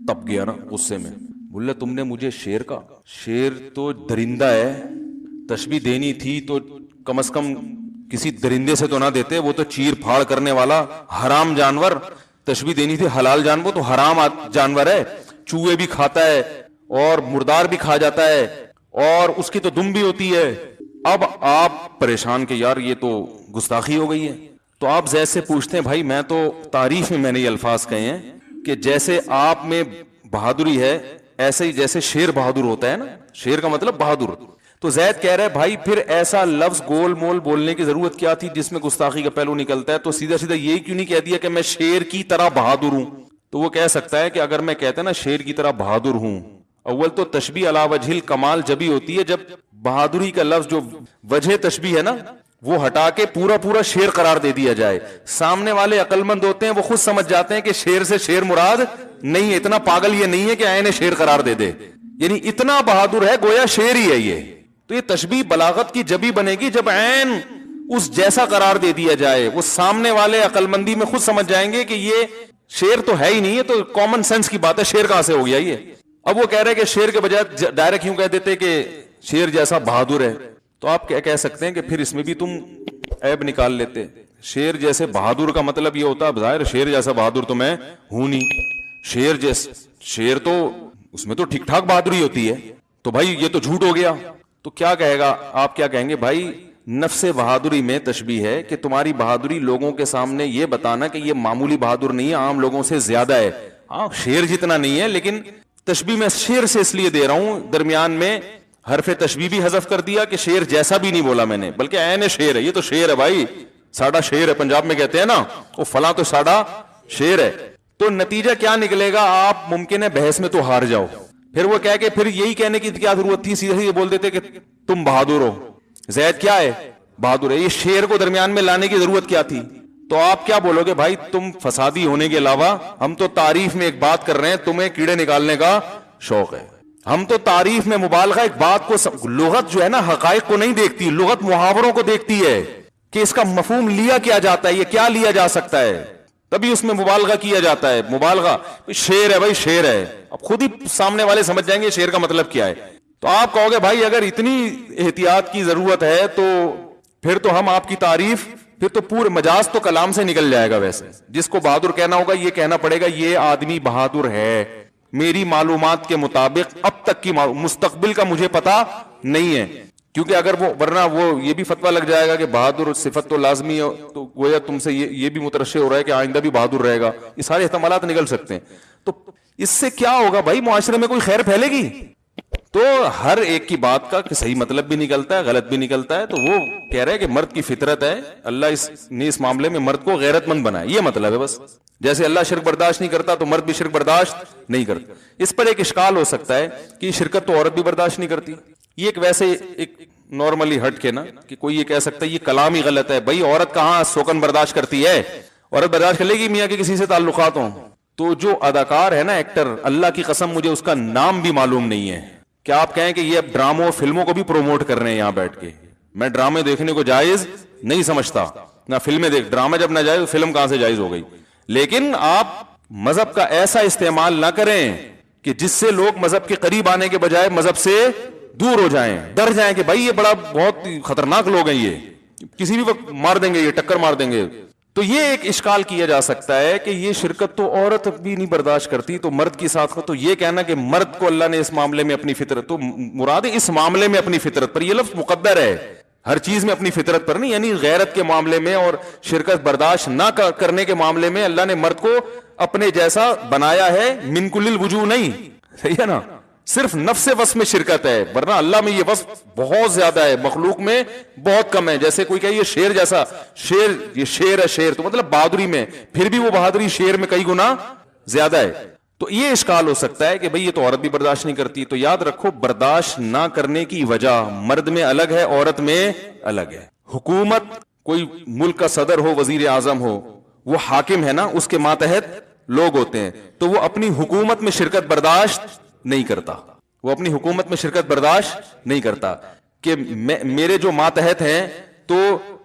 تپ گیا نا غصے میں, بولے تم نے مجھے شیر کا, شیر تو درندہ ہے, تشبیہ دینی تھی تو کم از کم کسی درندے سے تو نہ دیتے, وہ تو چیر پھاڑ کرنے والا حرام جانور. تشبیہ دینی تھی حلال جانور, تو حرام جانور ہے, چوہے بھی کھاتا ہے اور مردار بھی کھا جاتا ہے اور اس کی تو دم بھی ہوتی ہے. اب آپ پریشان کہ یار یہ تو گستاخی ہو گئی ہے. تو آپ زید سے پوچھتے ہیں بھائی میں تو تعریف میں نے یہ الفاظ کہے ہیں کہ جیسے آپ میں بہادری ہے ایسے ہی جیسے شیر بہادر ہوتا ہے نا, شیر کا مطلب بہادر. تو زید کہہ رہا ہے بھائی پھر ایسا لفظ گول مول بولنے کی ضرورت کیا تھی جس میں گستاخی کا پہلو نکلتا ہے, تو سیدھا سیدھا یہی کیوں نہیں کہہ دیا کہ میں شیر کی طرح بہادر ہوں. تو وہ کہہ سکتا ہے کہ اگر میں کہتا نا شیر کی طرح بہادر ہوں, اول تو تشبیہ علی وجہ الکمال جبھی ہوتی ہے جب بہادری کا لفظ جو وجہ تشبیہ ہے نا وہ ہٹا کے پورا پورا شیر قرار دے دیا جائے. سامنے والے عقل مند ہوتے ہیں, وہ خود سمجھ جاتے ہیں کہ شیر سے شیر مراد نہیں ہے, اتنا پاگل یہ نہیں ہے کہ عین شیر قرار دے دے, یعنی اتنا بہادر ہے گویا شیر ہی ہے یہ. تو یہ تشبیہ بلاغت کی جبھی بنے گی جب عین اس جیسا قرار دے دیا جائے. وہ سامنے والے عقل مندی میں خود سمجھ جائیں گے کہ یہ شیر تو ہے ہی نہیں, ہے تو کامن سینس کی بات ہے, شیر کہاں سے ہو گیا یہ. اب وہ کہہ رہے کہ شیر کے بجائے ڈائریکٹ کیوں کہہ دیتے کہ شیر جیسا بہادر ہے, تو آپ کیا کہہ سکتے ہیں کہ پھر اس میں بھی تم عیب نکال لیتے. شیر جیسے بہادر کا مطلب یہ ہوتا ہے ظاہر شیر جیسا بہادر تو میں ہوں نہیں, شیر تو اس میں تو ٹھیک ٹھاک بہادری ہوتی ہے, تو بھائی یہ تو جھوٹ ہو گیا. تو کیا کہے گا, آپ کیا کہیں گے بھائی نفس بہادری میں تشبیہ ہے کہ تمہاری بہادری لوگوں کے سامنے یہ بتانا کہ یہ معمولی بہادر نہیں ہے, عام لوگوں سے زیادہ ہے. ہاں شیر جتنا نہیں ہے, لیکن تشبیہ میں شیر سے اس لیے دے رہا ہوں درمیان میں حرف تشبیہ بھی حذف کر دیا کہ شیر جیسا بھی نہیں بولا میں نے, بلکہ عین شیر ہے. یہ تو شیر ہے بھائی, ساڈا شیر ہے, پنجاب میں کہتے ہیں نا وہ فلاں تو ساڈا شیر ہے. تو نتیجہ کیا نکلے گا, آپ ممکن ہے بحث میں تو ہار جاؤ. پھر وہ کہہ کے پھر یہی کہنے کی کیا ضرورت تھی, سیدھے یہ بول دیتے کہ تم بہادر ہو, زید کیا ہے بہادر ہے. یہ شیر کو درمیان میں لانے کی ضرورت کیا تھی؟ تو آپ کیا بولو گے بھائی تم فسادی ہونے کے علاوہ, ہم تو تعریف میں ایک بات کر رہے ہیں, تمہیں کیڑے نکالنے کا شوق ہے. ہم تو تعریف میں مبالغہ ایک بات کو, لغت جو ہے نا حقائق کو نہیں دیکھتی, لغت محاوروں کو دیکھتی ہے کہ اس کا مفہوم لیا کیا جاتا ہے, یہ کیا لیا جا سکتا ہے, تبھی اس میں مبالغہ کیا جاتا ہے. مبالغہ شیر ہے بھائی, شیر ہے, اب خود ہی سامنے والے سمجھ جائیں گے شیر کا مطلب کیا ہے. تو آپ کہو گے بھائی اگر اتنی احتیاط کی ضرورت ہے تو پھر تو ہم آپ کی تعریف, پھر تو پورے مجاز تو کلام سے نکل جائے گا. ویسے جس کو بہادر کہنا ہوگا یہ کہنا پڑے گا یہ آدمی بہادر ہے, میری معلومات کے مطابق اب تک کی مستقبل کا مجھے پتا نہیں ہے. کیونکہ اگر وہ ورنہ وہ یہ بھی فتویٰ لگ جائے گا کہ بہادر صفت تو لازمی ہے, تو گویا تم سے یہ بھی مترشح ہو رہا ہے کہ آئندہ بھی بہادر رہے گا. یہ سارے احتمالات نکل سکتے ہیں. تو اس سے کیا ہوگا بھائی, معاشرے میں کوئی خیر پھیلے گی؟ تو ہر ایک کی بات کا صحیح مطلب بھی نکلتا ہے, غلط بھی نکلتا ہے. تو وہ کہہ رہے ہیں کہ مرد کی فطرت ہے, اللہ نے اس معاملے میں مرد کو غیرت مند بنایا, یہ مطلب ہے بس. جیسے اللہ شرک برداشت نہیں کرتا تو مرد بھی شرک برداشت نہیں کرتا. اس پر ایک اشکال ہو سکتا ہے کہ شرکت تو عورت بھی برداشت نہیں کرتی. یہ ایک ویسے ایک نارملی ہٹ کے نا کہ کوئی یہ کہہ سکتا ہے یہ کلام ہی غلط ہے. بھائی عورت کہاں سوکن برداشت کرتی ہے, عورت برداشت کر لے گی میاں کے کسی سے تعلقات ہوں. تو جو اداکار ہے نا ایکٹر, اللہ کی قسم مجھے اس کا نام بھی معلوم نہیں ہے. کیا آپ کہیں کہ یہ اب ڈراموں فلموں کو بھی پروموٹ کر رہے ہیں یہاں بیٹھ کے؟ میں ڈرامے دیکھنے کو جائز نہیں سمجھتا, نہ فلمیں دیکھ, ڈرامے جب نہ جائز فلم کہاں سے جائز ہو گئی. لیکن آپ مذہب کا ایسا استعمال نہ کریں کہ جس سے لوگ مذہب کے قریب آنے کے بجائے مذہب سے دور ہو جائیں, ڈر جائیں کہ بھائی یہ بڑا بہت خطرناک لوگ ہیں, یہ کسی بھی وقت مار دیں گے, یہ ٹکر مار دیں گے. تو یہ ایک اشکال کیا جا سکتا ہے کہ یہ شرکت تو عورت بھی نہیں برداشت کرتی, تو مرد کی ساتھ تو یہ کہنا کہ مرد کو اللہ نے اس معاملے میں اپنی فطرت, تو مراد اس معاملے میں اپنی فطرت پر, یہ لفظ مقدر ہے, ہر چیز میں اپنی فطرت پر نہیں, یعنی غیرت کے معاملے میں اور شرکت برداشت نہ کرنے کے معاملے میں اللہ نے مرد کو اپنے جیسا بنایا ہے, من کل الوجوہ نہیں, صحیح ہے نا, صرف نفس وصف میں شرکت ہے, ورنہ اللہ میں یہ وصف بہت زیادہ ہے, مخلوق میں بہت کم ہے. جیسے کوئی کہ یہ شیر جیسا, شیر یہ شیر ہے, شیر تو مطلب بہادری میں, پھر بھی وہ بہادری شیر میں کئی گنا زیادہ ہے. تو یہ اشکال ہو سکتا ہے کہ بھئی یہ تو عورت بھی برداشت نہیں کرتی. تو یاد رکھو برداشت نہ کرنے کی وجہ مرد میں الگ ہے, عورت میں الگ ہے. حکومت, کوئی ملک کا صدر ہو, وزیر اعظم ہو, وہ حاکم ہے نا, اس کے ماتحت لوگ ہوتے ہیں, تو وہ اپنی حکومت میں شرکت برداشت نہیں کرتا, وہ اپنی حکومت میں شرکت برداشت نہیں کرتا کہ میرے جو ماتحت ہیں تو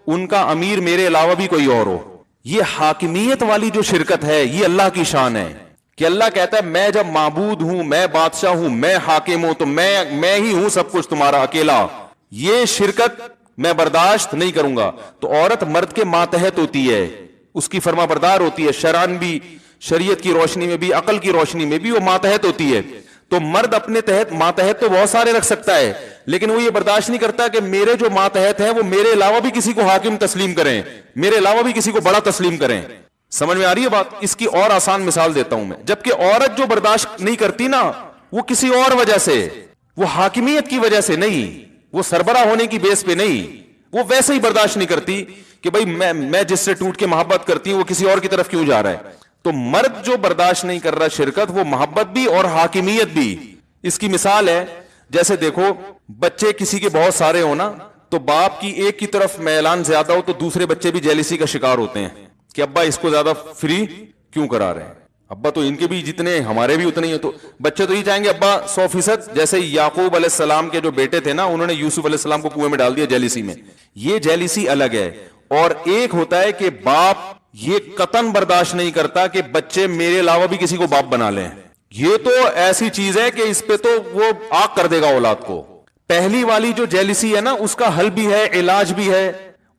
ان کا امیر میرے علاوہ بھی کوئی اور ہو. یہ حاکمیت والی جو شرکت ہے یہ اللہ کی شان ہے کہ اللہ کہتا ہے میں جب معبود ہوں, میں بادشاہ ہوں, میں حاکم ہوں, تو میں ہی ہوں سب کچھ تمہارا اکیلا. یہ شرکت میں برداشت نہیں کروں گا. تو عورت مرد کے ماتحت ہوتی ہے, اس کی فرما بردار ہوتی ہے, شرعاً بھی, شریعت کی روشنی میں بھی, عقل کی روشنی میں بھی وہ ماتحت ہوتی ہے. تو مرد اپنے تحت ماتحت تو بہت سارے رکھ سکتا ہے، لیکن وہ یہ برداشت نہیں کرتا کہ میرے جو ماتحت ہیں وہ میرے علاوہ بھی کسی کو حاکم تسلیم کریں، میرے علاوہ بھی کسی کو بڑا تسلیم کریں. سمجھ میں آ رہی ہے بات؟ اس کی اور آسان مثال دیتا ہوں میں. جبکہ عورت جو برداشت نہیں کرتی نا، وہ کسی اور وجہ سے، وہ حاکمیت کی وجہ سے نہیں، وہ سربراہ ہونے کی بیس پہ نہیں، وہ ویسے ہی برداشت نہیں کرتی کہ بھائی میں جس سے ٹوٹ کے محبت کرتی ہوں وہ کسی اور کی طرف کیوں جا رہا ہے. تو مرد جو برداشت نہیں کر رہا شرکت، وہ محبت بھی اور حاکمیت بھی. اس کی مثال ہے، جیسے دیکھو بچے کسی کے بہت سارے ہونا، تو باپ کی ایک کی طرف میلان زیادہ ہو تو دوسرے بچے بھی جیلسی کا شکار ہوتے ہیں کہ ابا اس کو زیادہ فری کیوں کرا رہے ہیں، ابا تو ان کے بھی جتنے ہمارے بھی اتنے ہی ہیں. تو بچے تو یہ چاہیں گے ابا 100%. جیسے یعقوب علیہ السلام کے جو بیٹے تھے نا، انہوں نے یوسف علیہ السلام کو کنویں میں ڈال دیا جیلسی میں. یہ جیلسی الگ ہے. اور ایک ہوتا ہے کہ باپ یہ قطعاً برداشت نہیں کرتا کہ بچے میرے علاوہ بھی کسی کو باپ بنا لیں. یہ تو ایسی چیز ہے کہ اس پہ تو وہ آگ کر دے گا اولاد کو. پہلی والی جو جیلسی ہے نا، اس کا حل بھی ہے، علاج بھی ہے،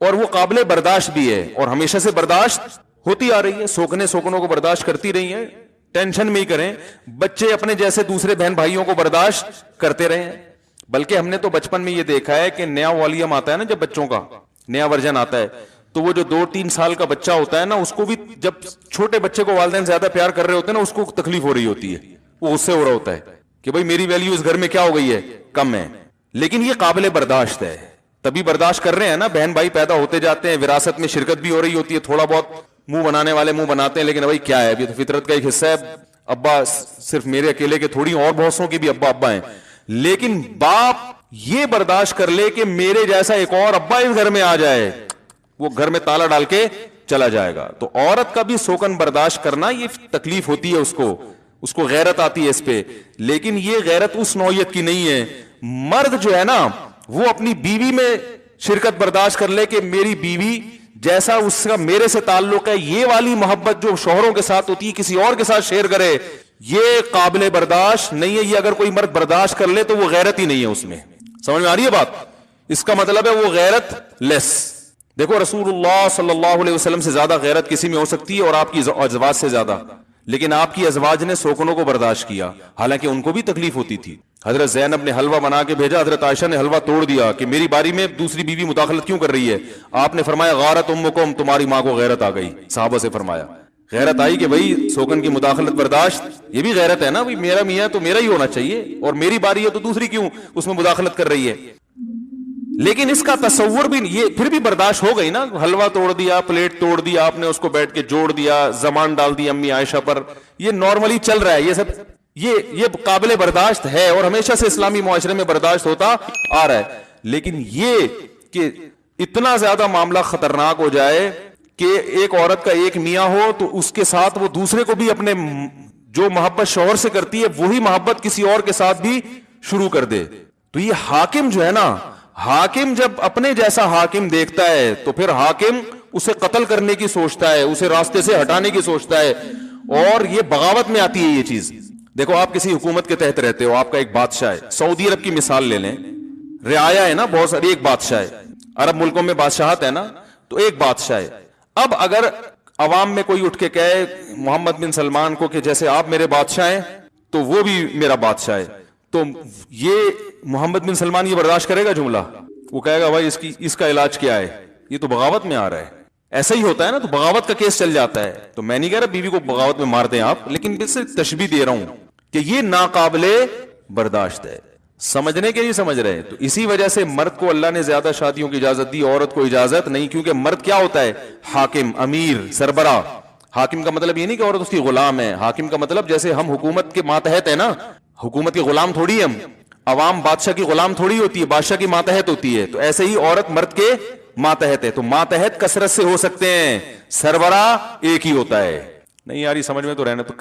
اور وہ قابل برداشت بھی ہے، اور ہمیشہ سے برداشت ہوتی آ رہی ہے. سوکنوں کو برداشت کرتی رہی ہیں، ٹینشن میں ہی کریں. بچے اپنے جیسے دوسرے بہن بھائیوں کو برداشت کرتے رہے ہیں. بلکہ ہم نے تو بچپن میں یہ دیکھا ہے کہ نیا والیوم آتا ہے نا، جب بچوں کا نیا ورژن آتا ہے، تو وہ جو 2-3 سال کا بچہ ہوتا ہے نا، اس کو بھی جب چھوٹے بچے کو والدین زیادہ پیار کر رہے ہوتے ہیں نا، اس کو تکلیف ہو رہی ہوتی ہے، وہ اس سے ہو رہا ہوتا ہے کہ بھائی میری ویلیو اس گھر میں کیا ہو گئی ہے، کم ہے. لیکن یہ قابل برداشت ہے، تبھی برداشت کر رہے ہیں نا. بہن بھائی پیدا ہوتے جاتے ہیں، وراثت میں شرکت بھی ہو رہی ہوتی ہے، تھوڑا بہت منہ بنانے والے منہ بناتے ہیں، لیکن بھائی کیا ہے، ابھی تو فطرت کا ایک حصہ ہے. ابا صرف میرے اکیلے کے تھوڑی، اور بہت سو کی بھی ابا ہیں. لیکن باپ یہ برداشت کر لے کہ میرے جیسا ایک اور ابا اس گھر میں آ جائے، وہ گھر میں تالا ڈال کے چلا جائے گا. تو عورت کا بھی سوکن برداشت کرنا یہ تکلیف ہوتی ہے، اس کو غیرت آتی ہے اس پہ. لیکن یہ غیرت اس نوعیت کی نہیں ہے. مرد جو ہے نا، وہ اپنی بیوی میں شرکت برداشت کر لے کہ میری بیوی جیسا اس کا میرے سے تعلق ہے، یہ والی محبت جو شوہروں کے ساتھ ہوتی ہے کسی اور کے ساتھ شیئر کرے، یہ قابل برداشت نہیں ہے. یہ اگر کوئی مرد برداشت کر لے تو وہ غیرت ہی نہیں ہے اس میں. سمجھ میں آ رہی ہے بات؟ اس کا مطلب ہے وہ غیرت لیس. دیکھو رسول اللہ صلی اللہ علیہ وسلم سے زیادہ غیرت کسی میں ہو سکتی ہے، اور آپ کی ازواج سے زیادہ، لیکن آپ کی ازواج نے سوکنوں کو برداشت کیا، حالانکہ ان کو بھی تکلیف ہوتی تھی. حضرت زینب نے حلوہ بنا کے بھیجا، حضرت عائشہ نے حلوہ توڑ دیا کہ میری باری میں دوسری بیوی مداخلت کیوں کر رہی ہے. آپ نے فرمایا غارت امکم، تمہاری ماں کو غیرت آ گئی. صحابہ سے فرمایا غیرت آئی کہ بھائی سوکن کی مداخلت برداشت، یہ بھی غیرت ہے نا، بھائی میرا میاں تو میرا ہی ہونا چاہیے، اور میری باری ہے تو دوسری کیوں اس میں مداخلت کر رہی ہے. لیکن اس کا تصور بھی، یہ پھر بھی برداشت ہو گئی نا. حلوہ توڑ دیا، پلیٹ توڑ دیا آپ نے، اس کو بیٹھ کے جوڑ دیا، زمان ڈال دی امی عائشہ پر، یہ نارملی چل رہا ہے. یہ سب یہ قابل برداشت ہے، اور ہمیشہ سے اسلامی معاشرے میں برداشت ہوتا آ رہا ہے. لیکن یہ کہ اتنا زیادہ معاملہ خطرناک ہو جائے کہ ایک عورت کا ایک میاں ہو تو اس کے ساتھ وہ دوسرے کو بھی اپنے جو محبت شوہر سے کرتی ہے وہی محبت کسی اور کے ساتھ بھی شروع کر دے. تو یہ حاکم جو ہے نا، حاکم جب اپنے جیسا حاکم دیکھتا ہے تو پھر حاکم اسے قتل کرنے کی سوچتا ہے، اسے راستے سے ہٹانے کی سوچتا ہے، اور یہ بغاوت میں آتی ہے یہ چیز. دیکھو آپ کسی حکومت کے تحت رہتے ہو، آپ کا ایک بادشاہ ہے. سعودی عرب کی مثال لے لیں، رعایا ہے نا بہت ساری، ایک بادشاہ ہے. عرب ملکوں میں بادشاہت ہے نا، تو ایک بادشاہ ہے. اب اگر عوام میں کوئی اٹھ کے کہے محمد بن سلمان کو کہ جیسے آپ میرے بادشاہ ہیں تو وہ بھی میرا بادشاہ ہے، تو یہ محمد بن سلمان یہ برداشت کرے گا جملہ؟ وہ کہے گا بھائی اس کا علاج کیا ہے، یہ تو بغاوت میں آ رہا ہے. ایسا ہی ہوتا ہے نا، تو بغاوت کا کیس چل جاتا ہے. تو میں نہیں کہہ رہا بیوی کو بغاوت میں مار دیں آپ، لیکن صرف تشبیہ دے رہا ہوں کہ یہ ناقابل برداشت ہے. سمجھنے کے نہیں سمجھ رہے. تو اسی وجہ سے مرد کو اللہ نے زیادہ شادیوں کی اجازت دی، عورت کو اجازت نہیں، کیونکہ مرد کیا ہوتا ہے؟ حاکم، امیر، سربراہ. حاکم کا مطلب یہ نہیں کہ عورت اس کی غلام ہے. حاکم کا مطلب جیسے ہم حکومت کے ماتحت ہے نا، حکومت کے غلام تھوڑی ہم، عوام بادشاہ کی غلام تھوڑی ہوتی ہے، بادشاہ کی ماتحت ہوتی ہے. تو ایسے ہی عورت مرد کے ماتحت ہے. تو ماتحت کثرت سے ہو سکتے ہیں، سربراہ ایک ہی ہوتا ہے. نہیں یار یہ سمجھ میں تو رہنا، تو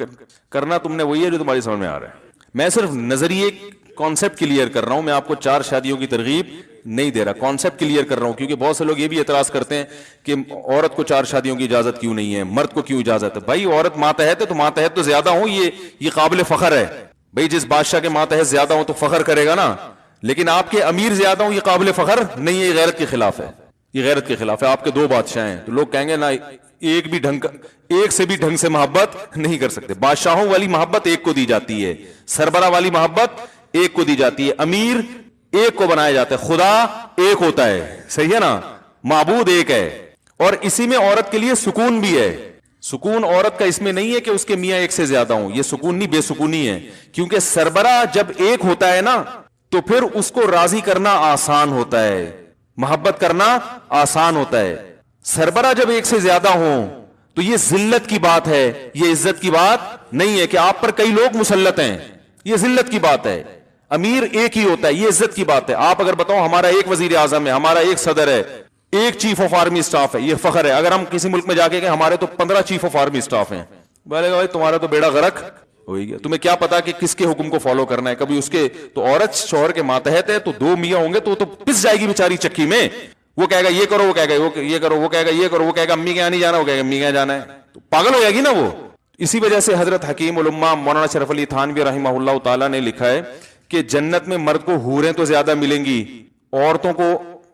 کرنا تم نے وہی ہے جو تمہاری سمجھ میں آ رہا ہے. میں صرف نظریے کانسیپٹ کلیئر کر رہا ہوں. میں آپ کو 4 شادیوں کی ترغیب نہیں دے رہا، کانسیپٹ کلیئر کر رہا ہوں. کیونکہ بہت سے لوگ یہ بھی اعتراض کرتے ہیں کہ عورت کو 4 شادیوں کی اجازت کیوں نہیں ہے، مرد کو کیوں اجازت ہے. بھائی عورت ماتحت ہے تو ماتحت تو زیادہ ہوں، یہ قابل فخر ہے. بھائی جس بادشاہ کے ماتحت زیادہ ہوں تو فخر کرے گا نا. لیکن آپ کے امیر زیادہ ہوں یہ قابل فخر نہیں ہے، یہ غیرت کے خلاف ہے. یہ غیرت کے خلاف ہے. آپ کے دو بادشاہ ہیں تو لوگ کہیں گے نا ایک سے بھی ڈھنگ سے محبت نہیں کر سکتے. بادشاہوں والی محبت ایک کو دی جاتی ہے, سربراہ والی محبت ایک کو دی جاتی ہے, امیر ایک کو بنایا جاتا ہے, خدا ایک ہوتا ہے, صحیح ہے نا, معبود ایک ہے. اور اسی میں عورت کے لیے سکون بھی ہے. سکون عورت کا اس میں نہیں ہے کہ اس کے میاں ایک سے زیادہ ہوں, یہ سکون نہیں, بے سکونی ہے. کیونکہ سربراہ جب ایک ہوتا ہے نا تو پھر اس کو راضی کرنا آسان ہوتا ہے, محبت کرنا آسان ہوتا ہے. سربراہ جب ایک سے زیادہ ہوں تو یہ ذلت کی بات ہے, یہ عزت کی بات نہیں ہے کہ آپ پر کئی لوگ مسلط ہیں, یہ ذلت کی بات ہے. امیر ایک ہی ہوتا ہے, یہ عزت کی بات ہے. آپ اگر بتاؤ ہمارا ایک وزیر اعظم ہے, ہمارا ایک صدر ہے, ایک چیف آف آرمی سٹاف ہے, یہ فخر ہے. اگر ہم کسی ملک میں جا کے کہ ہمارے تو 15 چیف آف آرمی سٹاف ہیں, بولے گا بھائی تمہارا تو بیڑا غرق ہو گیا, تمہیں کیا پتا کہ کس کے حکم کو فالو کرنا ہے. کبھی اس کے تو عورت شوہر کے ماتحت ہے تو دو میاں ہوں گے تو پس جائے گی بیچاری چکی میں. وہ کہے گا یہ کرو, وہ کہے گا یہ کرو, وہ کہے گا یہ کرو, وہ کہے گا امی کے یہاں نہیں جانا, وہ کہے گا امی کے یہاں جانا ہے, تو پاگل ہو جائے گی نا وہ. اسی وجہ سے حضرت حکیم الامہ مولانا شرف علی تھانوی رحمہ اللہ تعالی نے لکھا ہے کہ جنت میں مرد کو حوریں تو زیادہ ملیں گی, عورتوں کو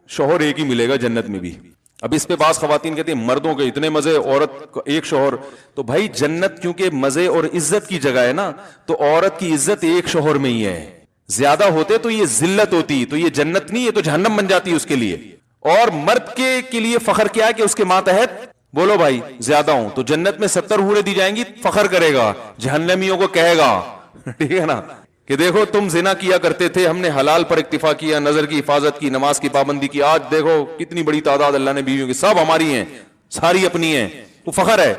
شوہر ایک ہی ملے گا جنت میں بھی. اب اس پہ بعض خواتین کہتے ہیں مردوں کے اتنے مزے, عورت کو ایک شوہر. تو بھائی جنت کیونکہ مزے اور عزت کی جگہ ہے نا, تو عورت کی عزت ایک شوہر میں ہی ہے. زیادہ ہوتے تو یہ ذلت ہوتی, تو یہ جنت نہیں, یہ تو جہنم بن جاتی اس کے لیے. اور مرد کے لیے فخر کیا ہے کہ اس کے ماتحت بولو بھائی زیادہ ہوں, تو جنت میں 70 حوریں دی جائیں گی, فخر کرے گا, جہنمیوں کو کہے گا ٹھیک ہے نا کہ دیکھو تم زنا کیا کرتے تھے, ہم نے حلال پر اکتفا کیا, نظر کی حفاظت کی, نماز کی پابندی کی, آج دیکھو کتنی بڑی تعداد اللہ نے بیویوں کی, سب ہماری ہیں, ساری اپنی ہیں, تو فخر ہے.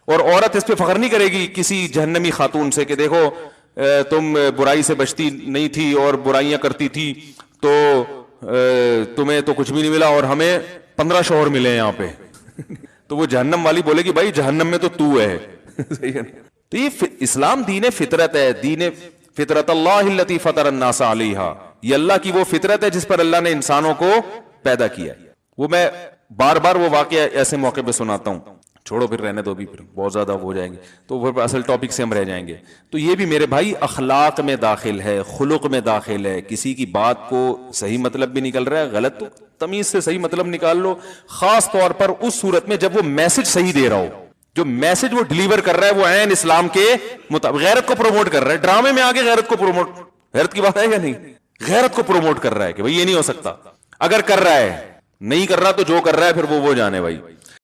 اور عورت اس پہ فخر نہیں کرے گی کسی جہنمی خاتون سے کہ دیکھو تم برائی سے بچتی نہیں تھی اور برائیاں کرتی تھی تو تمہیں تو کچھ بھی نہیں ملا اور ہمیں 15 شوہر ملے ہیں یہاں پہ تو وہ جہنم والی بولے گی بھائی جہنم میں تو ہے. تو یہ اسلام دین فطرت ہے, دین فطرت اللہ التی فطر الناس علیہا, یہ اللہ کی وہ فطرت ہے جس پر اللہ نے انسانوں کو پیدا کیا. وہ میں بار بار وہ واقعہ ایسے موقع پہ سناتا ہوں, چھوڑو پھر رہنے دو, بھی پھر بہت زیادہ ہو جائیں گے تو پھر اصل ٹاپک سے ہم رہ جائیں گے. تو یہ بھی میرے بھائی اخلاق میں داخل ہے, خلق میں داخل ہے. کسی کی بات کو صحیح مطلب بھی نکل رہا ہے, غلط تو تمیز سے صحیح مطلب نکال لو, خاص طور پر اس صورت میں جب وہ میسج صحیح دے رہا ہو, جو میسج وہ ڈیلیور کر رہا ہے وہ عین اسلام کے مطابق. غیرت کو پروموٹ کر رہا ہے, ڈرامے میں آگے غیرت کو پروموٹ, غیرت کی بات ہے یا نہیں, غیرت کو پروموٹ کر رہا ہے کہ بھائی یہ نہیں ہو سکتا. اگر کر رہا ہے, نہیں کر رہا تو جو کر رہا ہے پھر وہ جانے بھائی.